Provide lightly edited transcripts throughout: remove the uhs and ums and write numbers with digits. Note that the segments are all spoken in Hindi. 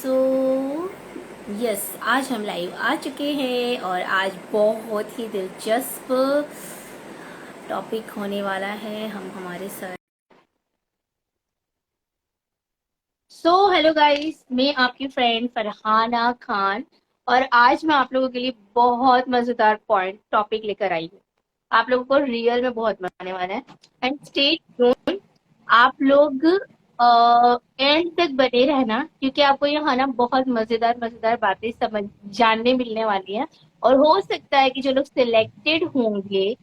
सो यस, आज हम लाइव आ चुके हैं और आज बहुत ही दिलचस्प टॉपिक होने वाला है। हम हमारे सर हेलो गाइस, मैं आपकी फ्रेंड फरहाना खान और आज मैं आप लोगों के लिए बहुत मजेदार पॉइंट टॉपिक लेकर आई हूँ। आप लोगों को रियल में बहुत मजा आने वाला है एंड स्टे ट्यून। आप लोग एंड तक बने रहना क्योंकि आपको यहाँ ना बहुत मजेदार मजेदार बातें समझ जानने मिलने वाली हैं और हो सकता है कि जो लोग सिलेक्टेड होंगे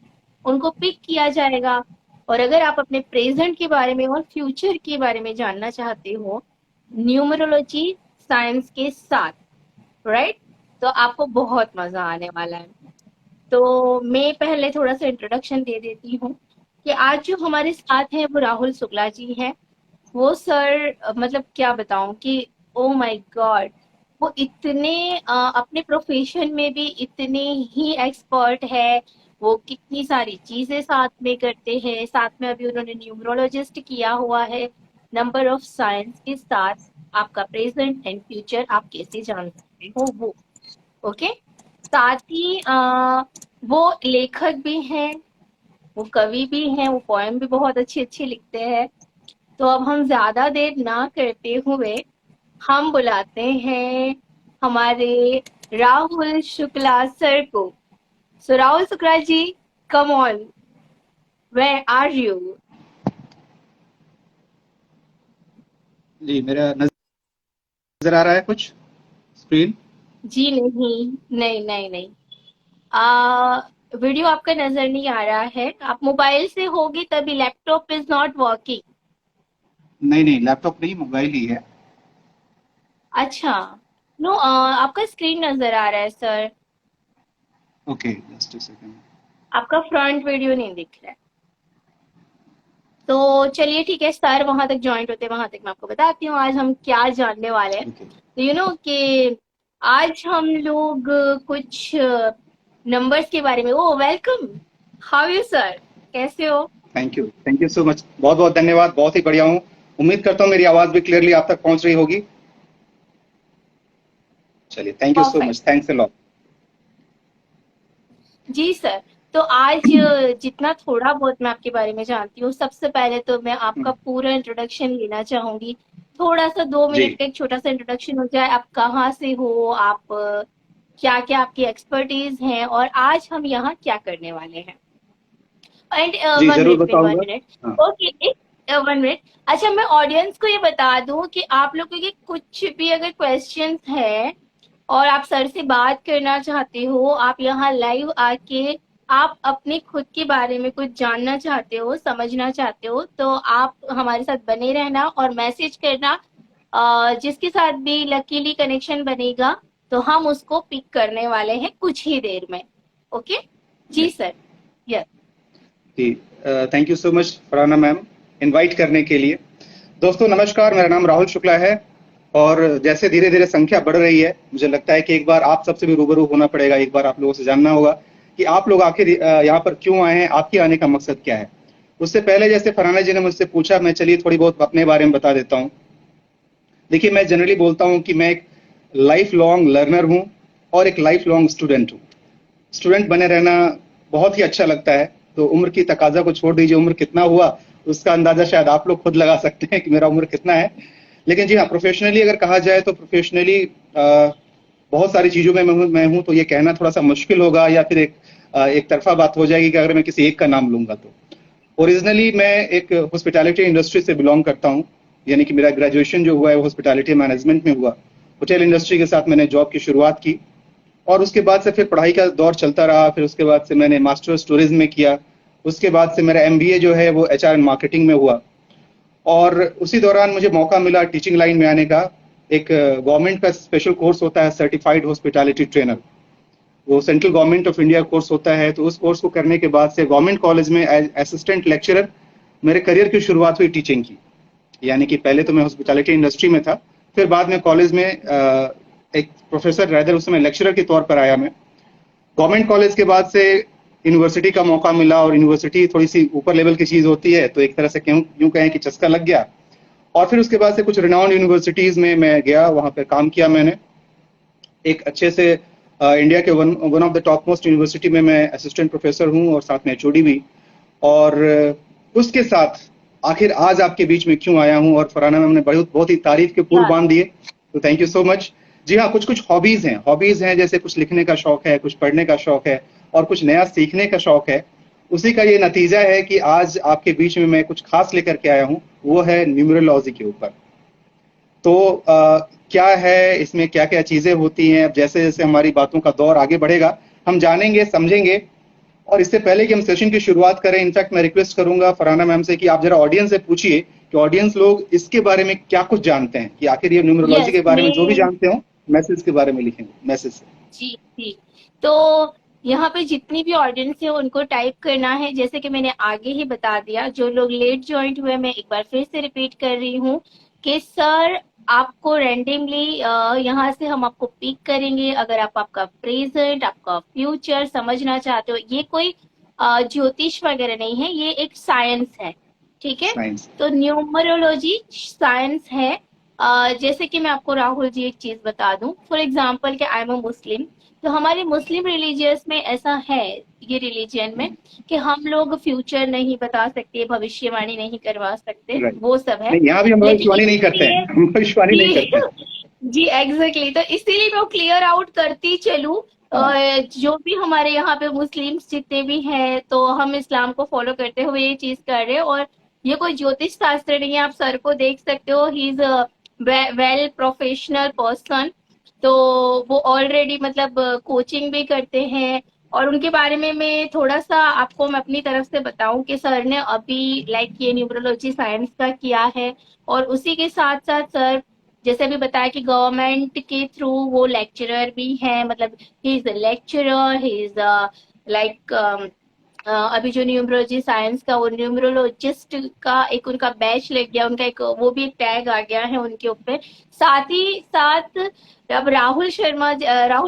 उनको पिक किया जाएगा। और अगर आप अपने प्रेजेंट के बारे में और फ्यूचर के बारे में जानना चाहते हो न्यूमरोलॉजी साइंस के साथ, राइट, तो आपको बहुत मजा आने वाला है। तो मैं पहले थोड़ा सा इंट्रोडक्शन दे देती हूँ कि आज जो हमारे साथ हैं वो राहुल शुक्ला जी हैं। वो सर मतलब क्या बताऊं कि ओ माय गॉड, वो इतने अपने प्रोफेशन में भी इतने ही एक्सपर्ट है। वो कितनी सारी चीजें साथ में करते हैं, साथ में अभी उन्होंने न्यूमरोलॉजिस्ट किया हुआ है। नंबर ऑफ साइंस के साथ आपका प्रेजेंट एंड फ्यूचर आप कैसे जान सकते हो वो, ओके। साथ ही वो लेखक भी हैं, वो कवि भी हैं, वो पोएम भी बहुत अच्छी अच्छी लिखते हैं। तो अब हम ज्यादा देर ना करते हुए हम बुलाते हैं हमारे राहुल शुक्ला सर को। So Rahul Shukla ji, come on, where are you? जी, मेरा नज़र आ रहा है कुछ स्क्रीन? जी नहीं, नहीं नहीं नहीं, वीडियो आपका नजर नहीं आ रहा है। आप मोबाइल से होगी तभी, लैपटॉप इज नॉट वर्किंग। नहीं, नहीं, लैपटॉप नहीं, मोबाइल ही है। अच्छा, नो, आपका स्क्रीन नजर आ रहा है sir, okay, just a second. आपका फ्रंट वीडियो नहीं दिख रहा है। तो चलिए ठीक है सर, वहां तक ज्वाइंट होते हैं वहां तक मैं आपको बताती हूँ आज हम क्या जानने वाले हैं। ओके। तो कि आज हम लोग कुछ नंबर्स के बारे में। ओ वेलकम, हाउ यू सर, कैसे हो? Thank you so much. बहुत-बहुत धन्यवाद, बहुत ही बढ़िया हूँ। उम्मीद करता हूँ मेरी आवाज़ भी क्लियरली आप तक पहुँच रही होगी। चलिए, thank you so perfect. Much, thanks a lot. जी सर। तो आज जितना थोड़ा बहुत मैं आपके बारे में जानती हूँ, सबसे पहले तो मैं आपका हुँ, पूरा इंट्रोडक्शन लेना चाहूंगी। थोड़ा सा 2 मिनट जी, का एक छोटा सा इंट्रोडक्शन हो जाए, आप कहाँ से हो, आप क्या क्या आपकी एक्सपर्टीज हैं और आज हम यहाँ क्या करने वाले हैं। एंड जी, वन ज़रूर मिनट वेट, वन बताऊँगा। मिनट हाँ, ओके, एक 1 मिनट। अच्छा, मैं ऑडियंस को ये बता दूं कि आप लोगों के कुछ भी अगर क्वेश्चंस है और आप सर से बात करना चाहते हो, आप यहाँ लाइव आके आप अपने खुद के बारे में कुछ जानना चाहते हो, समझना चाहते हो, तो आप हमारे साथ बने रहना और मैसेज करना। जिसके साथ भी लकीली कनेक्शन बनेगा तो हम उसको पिक करने वाले हैं कुछ ही देर में, ओके। जी जी, सर, यस। जी, thank you so much Farhana ma'am invite करने के लिए। दोस्तों नमस्कार, मेरा नाम राहुल शुक्ला है और जैसे धीरे-धीरे संख्या बढ़ रही है, मुझे लगता है कि एक बार आप सबसे भी रूबरू होना पड़ेगा, एक बार आप लोगों से जानना होगा कि आप लोग आखिर यहाँ पर क्यों आए हैं, आपके आने का मकसद क्या है? उससे पहले जैसे फरहाना जी ने मुझसे पूछा, मैं चलिए थोड़ी बहुत अपने बारे में बता देता हूँ। देखिए, मैं जनरली बोलता हूँ कि मैं एक लाइफ लॉन्ग लर्नर हूँ और एक लाइफ लॉन्ग स्टूडेंट हूँ। स्टूडेंट बने रहना बहुत ही अच्छा लगता है, तो उम्र की तकाजा को छोड़ दीजिए, उम्र कितना हुआ उसका अंदाजा शायद आप लोग खुद लगा सकते हैं कि मेरा उम्र कितना है। लेकिन जी हाँ, प्रोफेशनली अगर कहा जाए तो प्रोफेशनली बहुत सारी चीज़ों में मैं हूँ तो ये कहना थोड़ा सा मुश्किल होगा या फिर एक तरफा बात हो जाएगी कि अगर मैं किसी एक का नाम लूंगा तो। ओरिजिनली मैं एक हॉस्पिटैलिटी इंडस्ट्री से बिलोंग करता हूँ, यानी कि मेरा ग्रेजुएशन जो हुआ है वो हॉस्पिटैलिटी मैनेजमेंट में हुआ। होटल इंडस्ट्री के साथ मैंने जॉब की शुरुआत की और उसके बाद से फिर पढ़ाई का दौर चलता रहा। फिर उसके बाद से मैंने मास्टर्स टूरिज्म में किया। उसके बाद से मेरा एमबीए जो है वो एचआर एंड मार्केटिंग में हुआ और उसी दौरान मुझे मौका मिला टीचिंग लाइन में आने का। एक गवर्नमेंट का स्पेशल कोर्स होता है सर्टिफाइड हॉस्पिटैलिटी ट्रेनर, वो central government of India course होता है। तो उस कोर्स को करने के बाद से गवर्नमेंट कॉलेज में एज असिस्टेंट लेक्चरर मेरे करियर की शुरुआत हुई टीचिंग की। यानी कि पहले तो मैं हॉस्पिटैलिटी इंडस्ट्री में था, फिर बाद में कॉलेज में एक प्रोफेसर रैदर उस समय लेक्चरर के तौर पर आया मैं। गवर्नमेंट कॉलेज के बाद से यूनिवर्सिटी का मौका मिला और यूनिवर्सिटी थोड़ी सी ऊपर लेवल की चीज होती है, तो एक तरह से क्यों यूं कहें कि चस्का लग गया और फिर उसके बाद से कुछ रिनाउंड यूनिवर्सिटीज में मैं गया, वहां पर काम किया मैंने एक अच्छे से इंडिया के one of the top most university में मैं असिस्टेंट प्रोफेसर हूं और साथ में एचओडी भी। और उसके साथ आखिर आज आपके बीच में क्यों आया हूं, और फरहाना मैम ने बहुत ही तारीफ के पुल या बांध दिए, तो थैंक यू सो मच। जी हाँ, कुछ कुछ हॉबीज हैं, जैसे कुछ लिखने का शौक है, कुछ पढ़ने का शौक है और कुछ नया सीखने का शौक है। उसी का ये नतीजा है कि आज आपके बीच में मैं कुछ खास लेकर के आया हूं, वो है न्यूमरोलॉजी के ऊपर। तो क्या है इसमें, क्या क्या चीजें होती हैं, अब जैसे जैसे हमारी बातों का दौर आगे बढ़ेगा हम जानेंगे समझेंगे। और इससे पहले कि हम सेशन की शुरुआत करें, इनफैक्ट मैं रिक्वेस्ट करूंगा फरहाना मैम से कि आप जरा ऑडियंस से पूछिए कि ऑडियंस लोग इसके बारे में क्या कुछ जानते हैं, कि आखिर ये न्यूमरोलॉजी यस के बारे में जो भी मैं जानते हो मैसेज के बारे में लिखेंगे, मैसेज से। जी जी। तो यहाँ पे जितनी भी ऑडियंस है उनको टाइप करना है, जैसे कि मैंने आगे ही बता दिया। जो लोग लेट ज्वाइंट हुए, मैं एक बार फिर से रिपीट कर रही हूँ कि सर आपको रैंडमली यहाँ से हम आपको पिक करेंगे। अगर आप आपका प्रेजेंट, आपका फ्यूचर समझना चाहते हो, ये कोई ज्योतिष वगैरह नहीं है, ये एक साइंस है, ठीक है। साइंस। तो न्यूमरोलॉजी साइंस है। जैसे कि मैं आपको राहुल जी एक चीज बता दूं, फॉर एग्जाम्पल कि आई एम अ मुस्लिम। तो हमारे मुस्लिम रिलीजियस में ऐसा है, ये रिलीजन में, कि हम लोग फ्यूचर नहीं बता सकते, भविष्यवाणी नहीं करवा सकते, राइट। वो सब है। नहीं, यहाँ भी हम लेकिन भविष्यवाणी नहीं करते इसीलिए हैं, हम भविष्यवाणी नहीं करते हैं। जी जी एग्जैक्टली, तो इसीलिए मैं क्लियर आउट करती चलूं। हाँ। जो भी हमारे यहाँ पे मुस्लिम्स जितने भी हैं, तो हम इस्लाम को फॉलो करते हुए ये चीज कर रहे हैं। और ये कोई ज्योतिष शास्त्र नहीं है, आप सर को देख सकते हो, he is well professional person. तो वो ऑलरेडी मतलब कोचिंग भी करते हैं। और उनके बारे में मैं थोड़ा सा आपको मैं अपनी तरफ से बताऊं कि सर ने अभी लाइक ये न्यूमरोलॉजी साइंस का किया है। और उसी के साथ साथ सर, जैसे अभी बताया कि गवर्नमेंट के थ्रू वो लेक्चरर भी हैं, मतलब he is a lecturer, he is like अभी जो न्यूमरोलॉजी साइंस का वो न्यूमरोलॉजिस्ट का एक उनका बैच लग गया, उनका एक वो भी एक टैग आ गया है उनके ऊपर। साथ ही साथ अब राहुल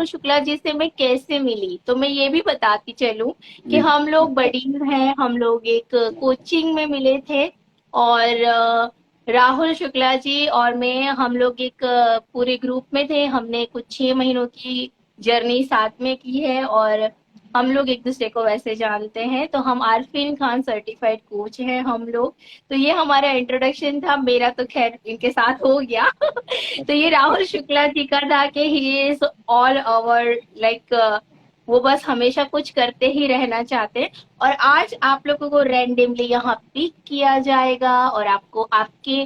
शुक्ला जी से मैं कैसे मिली, तो मैं ये भी बताती चलूं कि जी। हम लोग बडीज हैं, हम लोग एक कोचिंग में मिले थे। और राहुल शुक्ला जी और मैं, हम लोग एक पूरे ग्रुप में थे। हमने कुछ 6 महीनों की जर्नी साथ में की है और हम लोग एक दूसरे को वैसे जानते हैं। तो हम आरफीन खान सर्टिफाइड कोच हैं हम लोग। तो ये हमारा इंट्रोडक्शन था, मेरा तो खैर इनके साथ हो गया। तो ये राहुल शुक्ला जी का था कि he is all over like, वो बस हमेशा कुछ करते ही रहना चाहते हैं। और आज आप लोगों को रैंडमली यहाँ पिक किया जाएगा और आपको आपके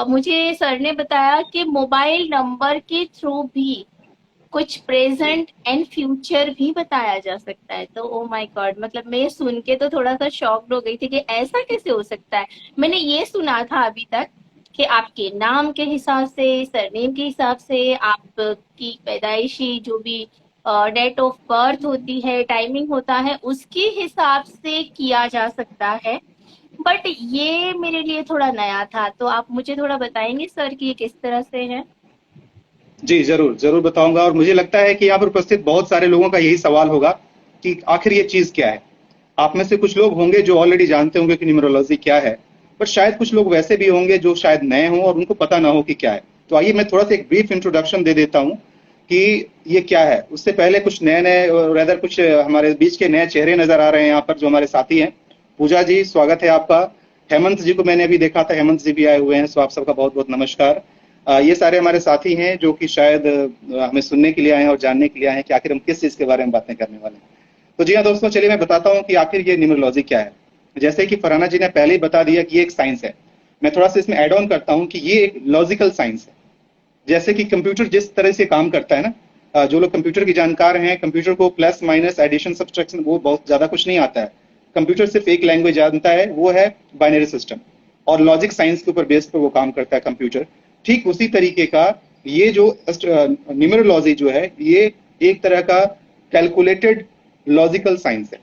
मुझे सर ने बताया कि मोबाइल नंबर के थ्रू भी कुछ प्रेजेंट एंड फ्यूचर भी बताया जा सकता है। तो ओ माय गॉड, मतलब मैं सुन के तो थोड़ा सा शॉक्ड हो गई थी कि ऐसा कैसे हो सकता है। मैंने ये सुना था अभी तक कि आपके नाम के हिसाब से, सरनेम के हिसाब से, आपकी पैदाइशी जो भी डेट ऑफ बर्थ होती है, टाइमिंग होता है, उसके हिसाब से किया जा सकता है। बट ये मेरे लिए थोड़ा नया था, तो आप मुझे थोड़ा बताएंगे सर कि ये किस तरह से है। जी, ज़रूर, ज़रूर बताऊँगा। और मुझे लगता है कि यहाँ पर उपस्थित बहुत सारे लोगों का यही सवाल होगा कि आखिर ये चीज़ क्या है? आप में से कुछ लोग होंगे जो ऑलरेडी जानते होंगे कि न्यूमरोलॉजी क्या है, बट शायद कुछ लोग वैसे भी होंगे जो शायद नए हों और उनको पता ना हो कि क्या है। तो आइए मैं थोड़ा-सा एक ब्रीफ इंट्रोडक्शन दे देता हूँ कि ये क्या है। उससे पहले कुछ नए-नए रेदर कुछ हमारे बीच के नए चेहरे नज़र आ रहे हैं यहाँ पर जो हमारे साथी हैं। पूजा जी, स्वागत है आपका। हेमंत जी को मैंने अभी देखा था, हेमंत जी भी आए हुए हैं, सो आप सबका बहुत-बहुत नमस्कार। ये सारे हमारे साथी हैं जो कि शायद हमें सुनने के लिए आए हैं और जानने के लिए आए हैं कि आखिर हम किस चीज़ के बारे में बातें करने वाले हैं। तो जी हाँ दोस्तों, चलिए मैं बताता हूँ कि आखिर ये न्यूमरोलॉजी क्या है। जैसे कि फरहाना जी ने पहले ही बता दिया कि ये एक साइंस है। मैं थोड़ा सा इसमें ऐड ऑन करता हूँ कि ये एक लॉजिकल साइंस है। जैसे कि कंप्यूटर जिस तरह से काम करता है ना, जो लोग कंप्यूटर की जानकार हैं, कंप्यूटर को प्लस माइनस एडिशन सब्ट्रैक्शन वो बहुत ज्यादा कुछ नहीं आता है। कंप्यूटर सिर्फ एक लैंग्वेज जानता है, वो है बाइनरी सिस्टम। और लॉजिक साइंस के ऊपर बेस पर वो काम करता है कंप्यूटर। ठीक उसी तरीके का ये जो न्यूमरोलॉजी जो है, ये एक तरह का कैलकुलेटेड लॉजिकल साइंस है।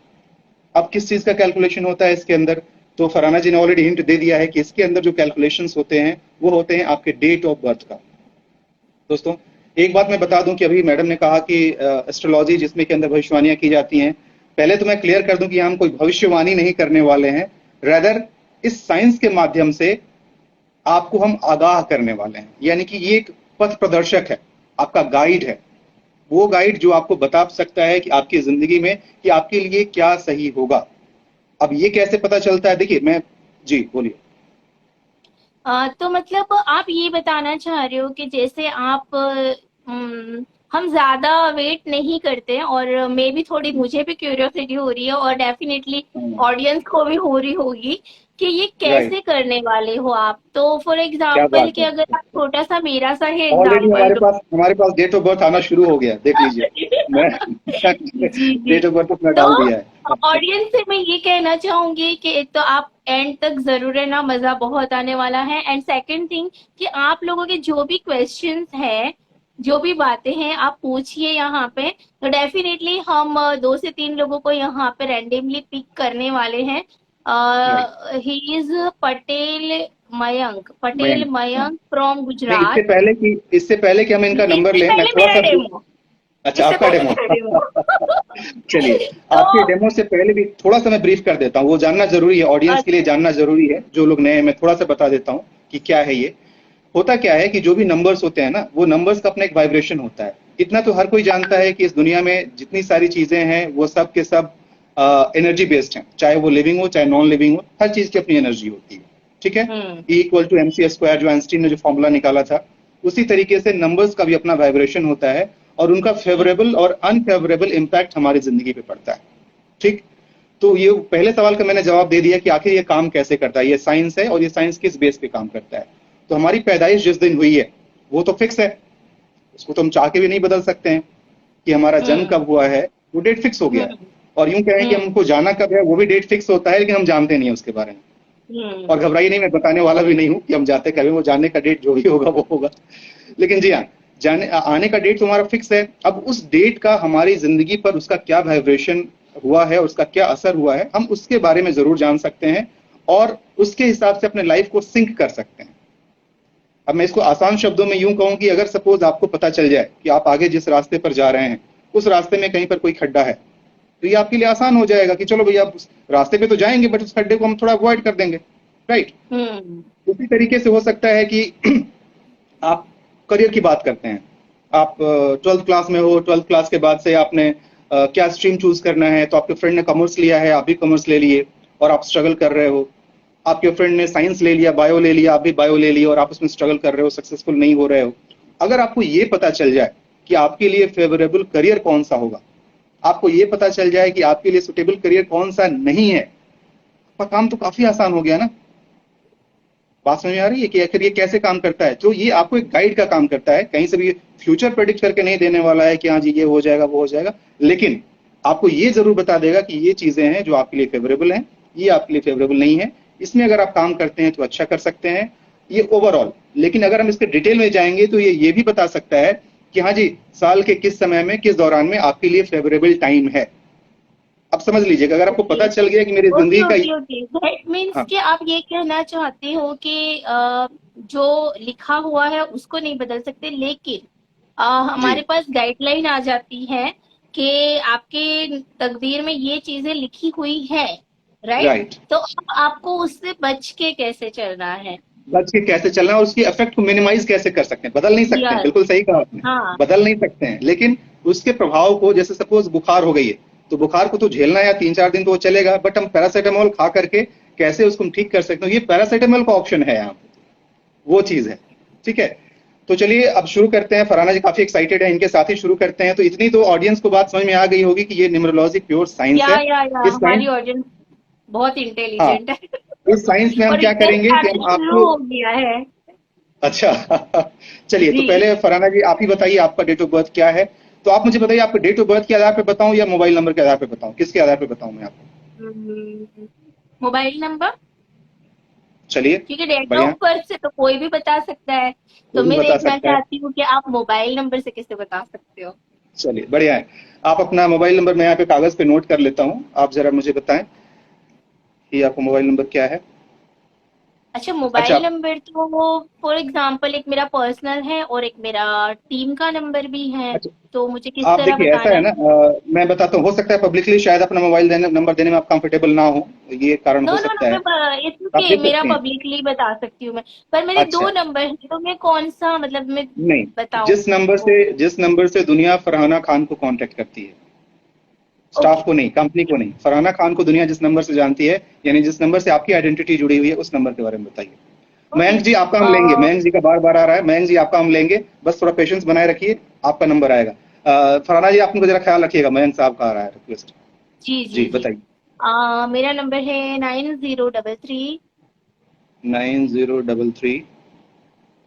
अब किस चीज का कैलकुलेशन होता है इसके अंदर, तो फरहाना जी ने ऑलरेडी हिंट दे दिया है कि इसके अंदर जो कैलकुलेशंस होते हैं वो होते हैं आपके डेट ऑफ बर्थ का। दोस्तों, एक बात मैं बता दूं कि अभी मैडम ने कहा कि एस्ट्रोलॉजी जिसमें के अंदर भविष्यवाणियां की जाती हैं। पहले तो मैं क्लियर कर दूं कि हम कोई भविष्यवाणी नहीं करने वाले हैं, रेदर इस साइंस के माध्यम से आपको हम आगाह करने वाले हैं, यानी कि ये एक पथ प्रदर्शक है, आपका गाइड है, वो गाइड जो आपको बता सकता है कि आपकी जिंदगी में कि आपके लिए क्या सही होगा। अब ये कैसे पता चलता है, देखिए मैं, जी बोलिए। तो मतलब आप ये बताना चाह रहे हो कि जैसे आप हम ज्यादा वेट नहीं करते, और मे भी थोड़ी मुझे भी क्यूरियोसिटी हो रही है और डेफिनेटली ऑडियंस को भी हो रही होगी कि ये राइट, कैसे करने वाले हो आप। तो फॉर क्या एग्जाम्पल बात कि है। अगर आप छोटा सा मेरा सा ही ऑलरेडी एग्जाम्पल हमारे पास डेट ऑफ बर्थ आना शुरू हो गया, देख लीजिए। मैं जी जी। डेट ऑफ बर्थ अपना तो डाल दिया है। ऑडियंस से मैं ये कहना चाहूंगी कि एक तो आप एंड तक जरूर है ना, मजा बहुत आने वाला है। एंड सेकंड थिंग कि आप लोगों के जो भी क्वेश्चंस हैं, जो भी बातें हैं, आप पूछिए यहाँ पे। तो डेफिनेटली हम 2 से 3 लोगों को यहाँ पे रैंडमली पिक करने वाले हैं। Right, he is Patel Mayank, हाँ। मयंक फ्रॉम नहीं, गुजरात। इससे पहले कि हम इनका नंबर इससे लें, मैं पहले थोड़ा मेरा सा डेमो। अच्छा, इससे आपका पहले डेमो। मेरा डेमो। चलिए, तो आपके डेमो से पहले भी थोड़ा सा मैं ब्रीफ कर देता हूँ, वो जानना जरूरी है, ऑडियंस के लिए अच्छा। जानना जरूरी है, जो लोग नए हैं, मैं थोड़ा सा बता देता हूँ कि क्या है ये। होता क्या है कि जो भी नंबर्स होते हैं ना, वो नंबर्स का अपना एक वाइब्रेशन होता है। इतना तो हर कोई जानता है कि इस दुनिया में जितनी सारी चीजें हैं वो सब के सब एनर्जी बेस्ड हैं, चाहे वो लिविंग हो चाहे नॉन लिविंग हो, हर चीज की अपनी एनर्जी होती है। ठीक है। हम्म E = MC², जो आइंस्टीन ने जो फॉर्मूला निकाला था, उसी तरीके से नंबर्स का भी अपना वाइब्रेशन होता है, और उनका फेवरेबल और अनफेवरेबल इम्पैक्ट हमारी जिंदगी पे पड़ता है। ठीक। तो ये पहले सवाल का मैंने जवाब दे दिया कि आखिर ये काम कैसे करता है, ये साइंस है, और ये साइंस किस बेस पे काम करता है। तो हमारी पैदाइश जिस दिन हुई है वो तो फिक्स है, उसको तो हम चाह के भी नहीं बदल सकते हैं कि हमारा जन्म हम्म कब हुआ है, वो डेट फिक्स हो गया है। हम्म और यूं कहें कि हम्म हमको जाना कब है, वो भी डेट फिक्स होता है, लेकिन हम जानते नहीं है उसके बारे में। और हम्म घबराइए नहीं, मैं बताने वाला भी नहीं हूँ कि हम जाते कभी, वो जाने का डेट जो भी होगा वो होगा। लेकिन जी हाँ, जाने आने का डेट तो हमारा फिक्स है। अब उस डेट का हमारी जिंदगी पर उसका क्या वाइब्रेशन हुआ है, उसका क्या असर हुआ है, हम उसके बारे में जरूर जान सकते हैं, और उसके हिसाब से अपने लाइफ को सिंक कर सकते हैं। अब मैं इसको आसान शब्दों में यूं कहूं कि अगर सपोज आपको पता चल जाए कि आप आगे जिस रास्ते पर जा रहे हैं, उस रास्ते में कहीं पर कोई खड्डा है, तो ये आपके लिए आसान हो जाएगा कि चलो भैया, उस रास्ते पे तो जाएंगे, बट उस खड्डे को हम थोड़ा अवॉइड कर देंगे। राइट। हम्म उसी तरीके से हो सकता है कि आप करियर की बात करते हैं, आप 12th क्लास में हो, 12th क्लास के बाद से आपने क्या स्ट्रीम चूज करना है, तो आपके फ्रेंड ने कॉमर्स लिया है, आप भी कॉमर्स ले लिए, और आप स्ट्रगल कर रहे हो। आपके फ्रेंड ने साइंस ले लिया, बायो ले लिया, आप भी बायो ले लिया, और आप उसमें स्ट्रगल कर रहे हो, सक्सेसफुल नहीं हो रहे हो। अगर आपको ये पता चल जाए कि आपके लिए फेवरेबल करियर कौन सा होगा, आपको ये पता चल जाए कि आपके लिए सुटेबल करियर कौन सा नहीं है, आपका काम तो काफी आसान हो गया ना। बात समझ में आ रही है कि आखिर ये कैसे काम करता है। तो ये आपको एक गाइड का काम करता है, कहीं से भी फ्यूचर प्रेडिक्ट करके नहीं देने वाला है कि हाँ जी ये हो जाएगा वो हो जाएगा, लेकिन आपको ये जरूर बता देगा कि ये चीजें हैं जो आपके लिए फेवरेबल हैं, ये आपके लिए फेवरेबल नहीं है, इसमें अगर आप काम करते हैं तो अच्छा कर सकते हैं, ये ओवरऑल। लेकिन अगर हम इसके डिटेल में जाएंगे तो ये भी बता सकता है कि हाँ जी, साल के किस समय में, किस दौरान में आपके लिए फेवरेबल टाइम है। अब समझ लीजिएगा, अगर आपको ओके पता चल गया कि मेरी ओके जिंदगी का, ओके ओके, दैट मीन्स हाँ कि आप ये कहना चाहते हो कि जो लिखा हुआ है उसको नहीं बदल सकते, लेकिन जी, हमारे पास गाइडलाइन आ जाती है कि आपके तकदीर में ये चीजें लिखी हुई है, राइट। राइट, तो अब आपको उससे बच के कैसे चलना है। बच के कैसे चलना है और उसकी इफेक्ट को मिनिमाइज कैसे कर सकते हैं, बदल नहीं सकते हैं, यस। बिल्कुल सही कहा आपने। हाँ। बदल नहीं सकते हैं, लेकिन उसके प्रभाव को, जैसे सपोज बुखार हो गई है, तो बुखार को तो झेलना है, 3-4 दिन तो वो चलेगा, बट हम पैरासीटामोल खा करके कैसे उसको हम ठीक कर सकते हैं, ये पैरासीटामोल का ऑप्शन है यहाँ पे, वो चीज है। ठीक है। तो चलिए अब शुरू करते हैं, फरहाना जी काफी एक्साइटेड है, इनके साथ ही शुरू करते हैं। तो इतनी तो ऑडियंस को बात समझ में आ गई होगी कि ये न्यूमरोलॉजी प्योर साइंस है। या इस हमारी साइंस, ऑडियंस बहुत हाँ, इंटेलिजेंट है। इस साइंस में हम और क्या रिजल्ट करेंगे कि आना हम शुरू आपको, हो गया है। अच्छा। चलिए, तो जी। पहले फरहाना जी आप ही बताइए आपका डेट ऑफ बर्थ क्या है। तो आप मुझे बताइए, आपका डेट ऑफ बर्थ के आधार पे बताऊं या मोबाइल नंबर के आधार पे बताऊं, किसके आधार पे बताऊं मैं आपको। Mobile number. चलिए, क्योंकि डेट बढ़िया, ऑफ बर्थ से तो कोई भी बता सकता है। वो तो भी मैं बता देखना सकता है। चाहती हूँ कि आप मोबाइल नंबर से कैसे बता सकते हो। चलिए, बढ़िया है। आप अपना मोबाइल नंबर मैं यहाँ पे कागज पे नोट कर लेता हूँ, आप जरा मुझे बताएं कि आपका मोबाइल नंबर क्या है। अच्छा, अच्छा मोबाइल नंबर तो फॉर एग्जांपल एक मेरा पर्सनल है और एक मेरा टीम का नंबर भी है, अच्छा। तो मुझे किस आप तरह देखिए ऐसा बताना है ना, है? मैं बताता हूँ, हो सकता है पब्लिकली शायद अपना मोबाइल देने नंबर देने में आप कंफर्टेबल ना हो, ये कारण नो हो नो सकता नो, है। मैं इट्स आप ओके, दे मेरा सकते हैं। पब्लिकली बता सकती हूँ मैं। पर मेरे अच्छा। दो नंबर हैं, तो मैं कौन सा मतलब मैं नहीं, बताऊँ आपको? जिस नंबर से दुनिया फरहाना खान को कांटेक्ट करती है, स्टाफ ओके। को नहीं, कंपनी को नहीं, फरहाना खान को दुनिया जिस नंबर से जानती है, यानी जिस नंबर से आपकी आइडेंटिटी जुड़ी हुई है, उस नंबर के बारे में बताइए। ओके। मयंक जी आपका हम लेंगे, मयंक जी का बार बार आ रहा है, मयंक जी आपका हम लेंगे, बस थोड़ा पेशेंस बनाए रखिए, आपका नंबर आएगा। फरहाना जी आप उनको जरा ख्याल रखिएगा, मयंक साहब का आ रहा है रिक्वेस्ट। जी जी जी जी। बताइए। मेरा नंबर है 9033 9033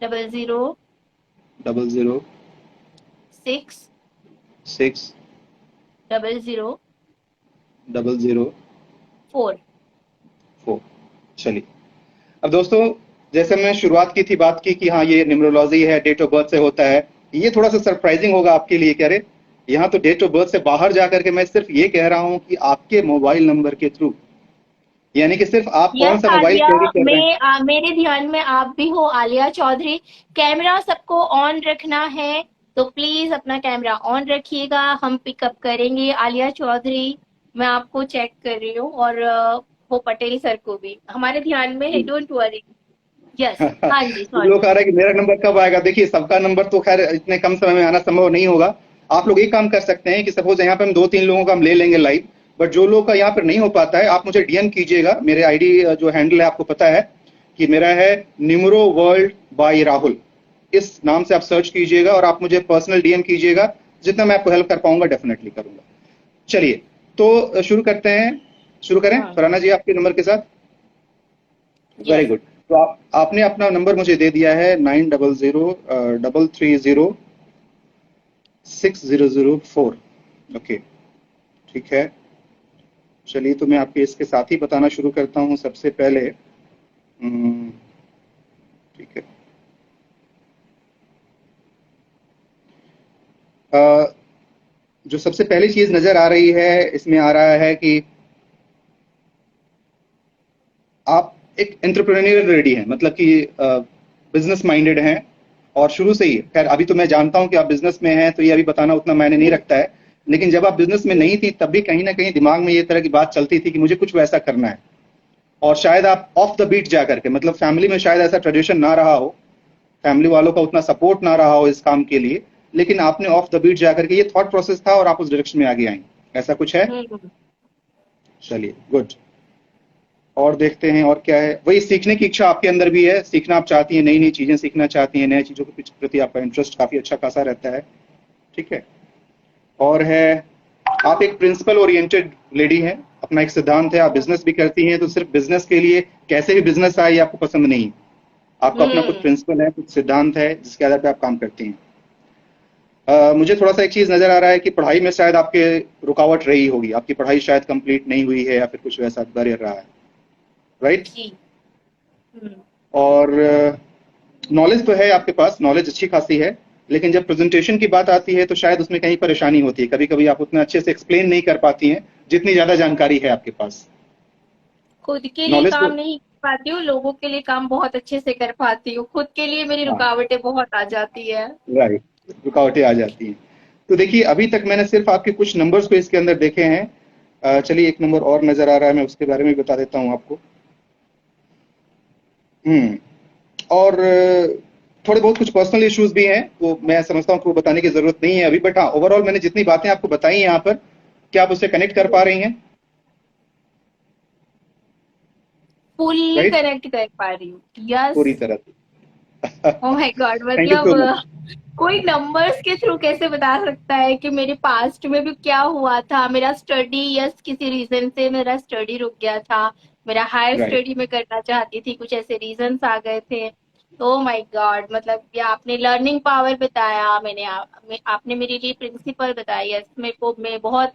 00 00 6 6 00 00 4। 4। चलिए, अब दोस्तों, जैसे मैं शुरुआत की थी, बात की कि हाँ ये न्यूमरोलॉजी है, डेट ऑफ बर्थ से होता है, ये थोड़ा सा सरप्राइजिंग होगा आपके लिए, कह रहे यहाँ तो डेट ऑफ बर्थ से बाहर जाकर के मैं सिर्फ ये कह रहा हूं कि आपके मोबाइल नंबर के थ्रू, यानी कि सिर्फ आप कौन यस सा मोबाइल आलिया, कैरी कर रहे हैं। मेरे ध्यान में आप भी हो, आलिया चौधरी। कैमरा सबको ऑन रखना है, तो प्लीज अपना कैमरा ऑन रखिएगा, हम पिकअप करेंगे आलिया चौधरी। मैं आपको चेक कर रही हूँ, और वो पटेल सर को भी हमारे ध्यान में है, डोंट वरी। यस। हाँ जी, कुछ सॉरी। लोग कह रहे हैं कि मेरा नंबर कब आएगा। देखिए, सबका नंबर तो खैर इतने कम समय में आना संभव नहीं होगा। आप लोग एक काम कर सकते हैं कि सपोज यहाँ पे हम 2-3 लोगों का हम ले लेंगे लाइव, बट जो लोग का यहाँ पर नहीं हो पाता है, आप मुझे डीएम कीजिएगा। मेरे आईडी जो हैंडल है आपको पता है कि मेरा है न्यूमरो वर्ल्ड बाय राहुल, इस नाम से आप सर्च कीजिएगा और आप मुझे पर्सनल डीएम कीजिएगा। जितना मैं आपको हेल्प कर पाऊंगा डेफिनेटली करूंगा। चलिए, तो शुरू करते हैं। शुरू करें हाँ। फराना जी आपके नंबर के साथ। Very yes. गुड। तो आपने अपना नंबर मुझे दे दिया है 90030600 4। ओके, ठीक है। चलिए, तो मैं आपके इसके साथ ही बताना शुरू करता हूँ सबसे पहले। ठीक है। अ, जो सबसे पहली चीज नजर आ रही है, इसमें आ रहा है कि आप एक एंटरप्रेन्योर रेडी हैं, मतलब कि बिजनेस माइंडेड हैं, और शुरू से ही, खैर अभी तो मैं जानता हूं कि आप बिजनेस में हैं, तो ये अभी बताना उतना मायने नहीं रखता है, लेकिन जब आप बिजनेस में नहीं थी तब भी कहीं ना कहीं दिमाग में ये तरह की बात चलती थी कि मुझे कुछ वैसा करना है। और शायद आप ऑफ द बीट जा करके, मतलब फैमिली में शायद ऐसा ट्रेडिशन ना रहा हो, फैमिली वालों का उतना सपोर्ट ना रहा हो इस काम के लिए, लेकिन आपने ऑफ द बीट जा करके, ये थॉट प्रोसेस था और आप उस डायरेक्शन में आगे आई। ऐसा कुछ है? हम्म। चलिए, गुड। और देखते हैं और क्या है। वही सीखने की इच्छा आपके अंदर भी है, सीखना आप चाहती हैं, नई नई चीजें सीखना चाहती हैं, नई चीजों के प्रति आपका इंटरेस्ट काफी अच्छा खासा रहता है। ठीक है। और है, आप एक प्रिंसिपल ओरिएंटेड लेडी हैं, अपना एक सिद्धांत है, आप बिजनेस भी करती हैं, तो सिर्फ बिजनेस के लिए कैसे भी बिजनेस आए ये आपको पसंद नहीं। आपका अपना कुछ हम्म। प्रिंसिपल है, कुछ सिद्धांत है, जिसके आधार पे आप काम करती हैं। मुझे थोड़ा सा एक चीज नजर आ रहा है कि पढ़ाई में शायद आपके रुकावट रही होगी, आपकी पढ़ाई शायद कंप्लीट नहीं हुई है, या फिर कुछ वैसा बैरियर रहा है, राइट? जी। हम्म। और नॉलेज तो है आपके पास, नॉलेज अच्छी खासी है, लेकिन जब प्रेजेंटेशन की बात आती है तो शायद उसमें कहीं परेशानी होती है, कभी कभी आप उतना अच्छे से एक्सप्लेन नहीं कर पाती हैं जितनी ज्यादा जानकारी है आपके पास। खुद के लिए नॉलेज काम तो, नहीं कर पाती हूँ, लोगों के लिए काम बहुत अच्छे से कर पाती हूँ, खुद के लिए मेरी हाँ, रुकावटें बहुत आ जाती है। राइट, रुकावटें आ जाती हैं। तो देखिए, अभी तक मैंने सिर्फ आपके कुछ नंबर्स को इसके अंदर देखे हैं। चलिए, एक नंबर और नजर आ रहा है, मैं उसके बारे में भी बता देता हूँ आपको। हम्म। और थोड़े बहुत कुछ पर्सनल इश्यूज भी हैं, वो मैं समझता हूँ कि वो बताने की जरूरत नहीं है अभी, बट हाँ, ओवरऑल मैंने जितनी बातें आपको बताई हैं यहाँ पर, क्या आप उससे कनेक्ट कर पा रही हैं? फुल्ली राइट, कनेक्ट कर पा रही हूँ। यस। पूरी तरह से। Oh my God, thank you मतलब सो मच। कोई नंबर्स के थ्रू कैसे बता सकता है कि मेरे पास्ट में भी क्या हुआ था। मेरा स्टडी, यस, किसी रीजन से मेरा स्टडी रुक गया था, मेरा हायर राइट। स्टडी में करना चाहती थी, कुछ ऐसे रीजंस आ गए थे। ओ माय गॉड, मतलब ये आपने लर्निंग पावर बताया, आपने मेरे लिए प्रिंसिपल बताया। यस, मेरे को, मैं बहुत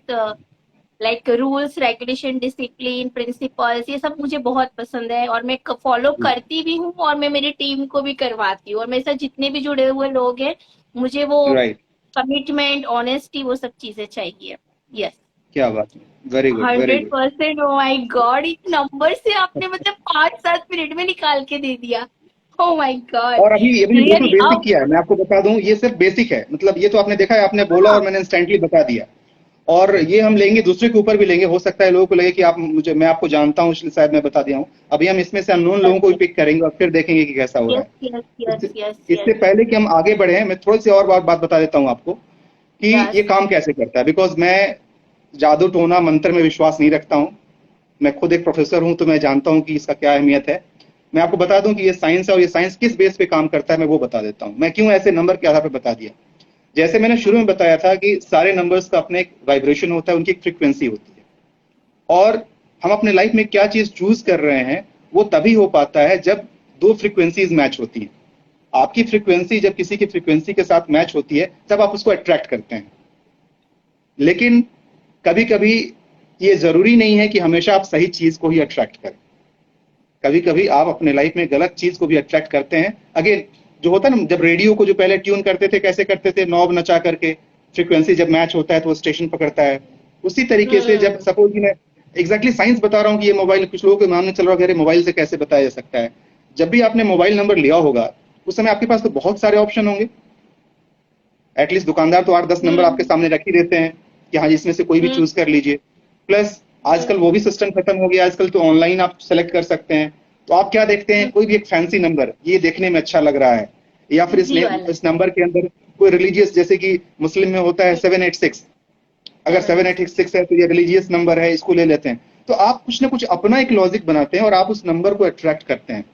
like rules regulation discipline principles, ये सब मुझे बहुत पसंद है, और मैं फॉलो करती भी हूँ, और मैं मेरी टीम को भी करवाती हूँ, और मेरे साथ जितने भी जुड़े हुए लोग हैं, मुझे वो राइट। कमिटमेंट, ऑनेस्टी, वो सब चीजें चाहिए। यस। क्या बात है, very good very good. 100%। Oh my God, एक नंबर से आपने मतलब 5-7 मिनट में निकाल के दे दिया। ओ माय गॉड, और अभी बिल्कुल रियली। बेसिक अब किया है, मैं आपको बता दूं, ये सिर्फ बेसिक है, मतलब ये तो आपने देखा है, आपने बोला हाँ, और मैंने इंस्टेंटली बता दिया। और ये हम लेंगे दूसरे के ऊपर भी लेंगे, हो सकता है लोगों को लगे कि आप मुझे, मैं आपको जानता हूँ इसलिए शायद मैं बता दिया हूँ। अभी हम इसमें से अननोन लोगों को भी पिक करेंगे और फिर देखेंगे कि कैसा हो रहा यस है। यस यस इससे यस इससे यस पहले कि हम आगे बढ़े, मैं थोड़ी सी और बात बता देता हूँ आपको कि यस। ये काम कैसे करता है, बिकॉज मैं जादू टोना मंत्र में विश्वास नहीं रखता हूँ। मैं खुद एक प्रोफेसर हूं, तो मैं जानता हूं कि इसका क्या अहमियत है। मैं आपको बता दूं कि ये साइंस है, और ये साइंस किस बेस पे काम करता है मैं वो बता देता हूं। मैं क्यों ऐसे नंबर के आधार पर बता दिया। जैसे मैंने शुरू में बताया था कि सारे नंबर्स का अपने एक वाइब्रेशन होता है, उनकी एक फ्रीक्वेंसी होती है। और हम अपने लाइफ में क्या चीज चूज कर रहे हैं, वो तभी हो पाता है जब दो फ्रीक्वेंसीज मैच होती हैं। आपकी फ्रीक्वेंसी जब किसी की फ्रीक्वेंसी के साथ मैच होती है, तब आप उसको अट्रैक्ट करते हैं। लेकिन कभी कभी ये जरूरी नहीं है कि हमेशा आप सही चीज को ही अट्रैक्ट करें। कभी कभी आप अपने लाइफ में गलत चीज को भी अट्रैक्ट करते हैं। अगेन, जो होता है ना, जब रेडियो को जो पहले ट्यून करते थे, कैसे करते थे, नॉब नचा करके, फ्रीक्वेंसी जब मैच होता है तो वो स्टेशन पकड़ता है। उसी तरीके से जब हम्म। सपोज मैं एग्जैक्टली साइंस बता रहा हूँ कि ये मोबाइल, कुछ लोगों के मामले चल रहा है मोबाइल से कैसे बताया जा सकता है। जब भी आपने मोबाइल नंबर लिया होगा, उस समय आपके पास तो बहुत सारे ऑप्शन होंगे। एटलीस्ट दुकानदार तो 8-10 नंबर आपके हम्म। सामने रख ही देते हैं कि हाँ, इसमें से कोई भी हम्म। चूज कर लीजिए। प्लस आजकल वो भी सिस्टम खत्म हो गया, आजकल तो ऑनलाइन आप सेलेक्ट कर सकते हैं। तो आप क्या देखते हैं, हम्म। कोई भी एक फैंसी नंबर, ये देखने में अच्छा लग रहा है, या फिर जी वाला। इस नंबर के अंदर कोई रिलीजियस, जैसे कि मुस्लिम में होता है 786, अगर 786 है तो ये रिलीजियस नंबर है, इसको ले लेते हैं। तो आप कुछ ना कुछ अपना एक लॉजिक बनाते हैं और आप उस नंबर को अट्रैक्ट करते हैं।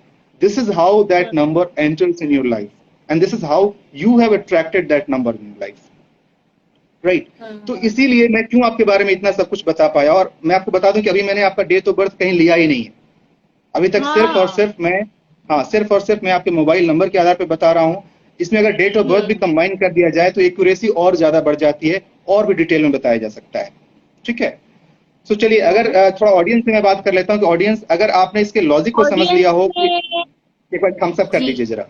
This is how that number enters in your life, and this is how you have attracted that number in your life. Right. तो हम्म। इसीलिए मैं क्यों आपके बारे में इतना सब कुछ बता पाया। और मैं आपको बता दूं कि अभी मैंने आपका डेट ऑफ बर्थ कहीं लिया ही नहीं है अभी तक। सिर्फ और हाँ। सिर्फ मैं, हाँ, सिर्फ और सिर्फ मैं आपके मोबाइल नंबर के आधार पर बता रहा हूं। इसमें अगर डेट ऑफ बर्थ भी हम्म। कंबाइन कर दिया जाए तो एक्यूरेसी और ज्यादा बढ़ जाती है, और भी डिटेल में बताया जा सकता है। ठीक है। सो चलिए, अगर थोड़ा ऑडियंस से मैं बात कर लेता हूं कि ऑडियंस, अगर आपने इसके लॉजिक को समझ ऑडियंस लिया हो, में। एक बार थम्स अप कर जी। दीजिए जरा।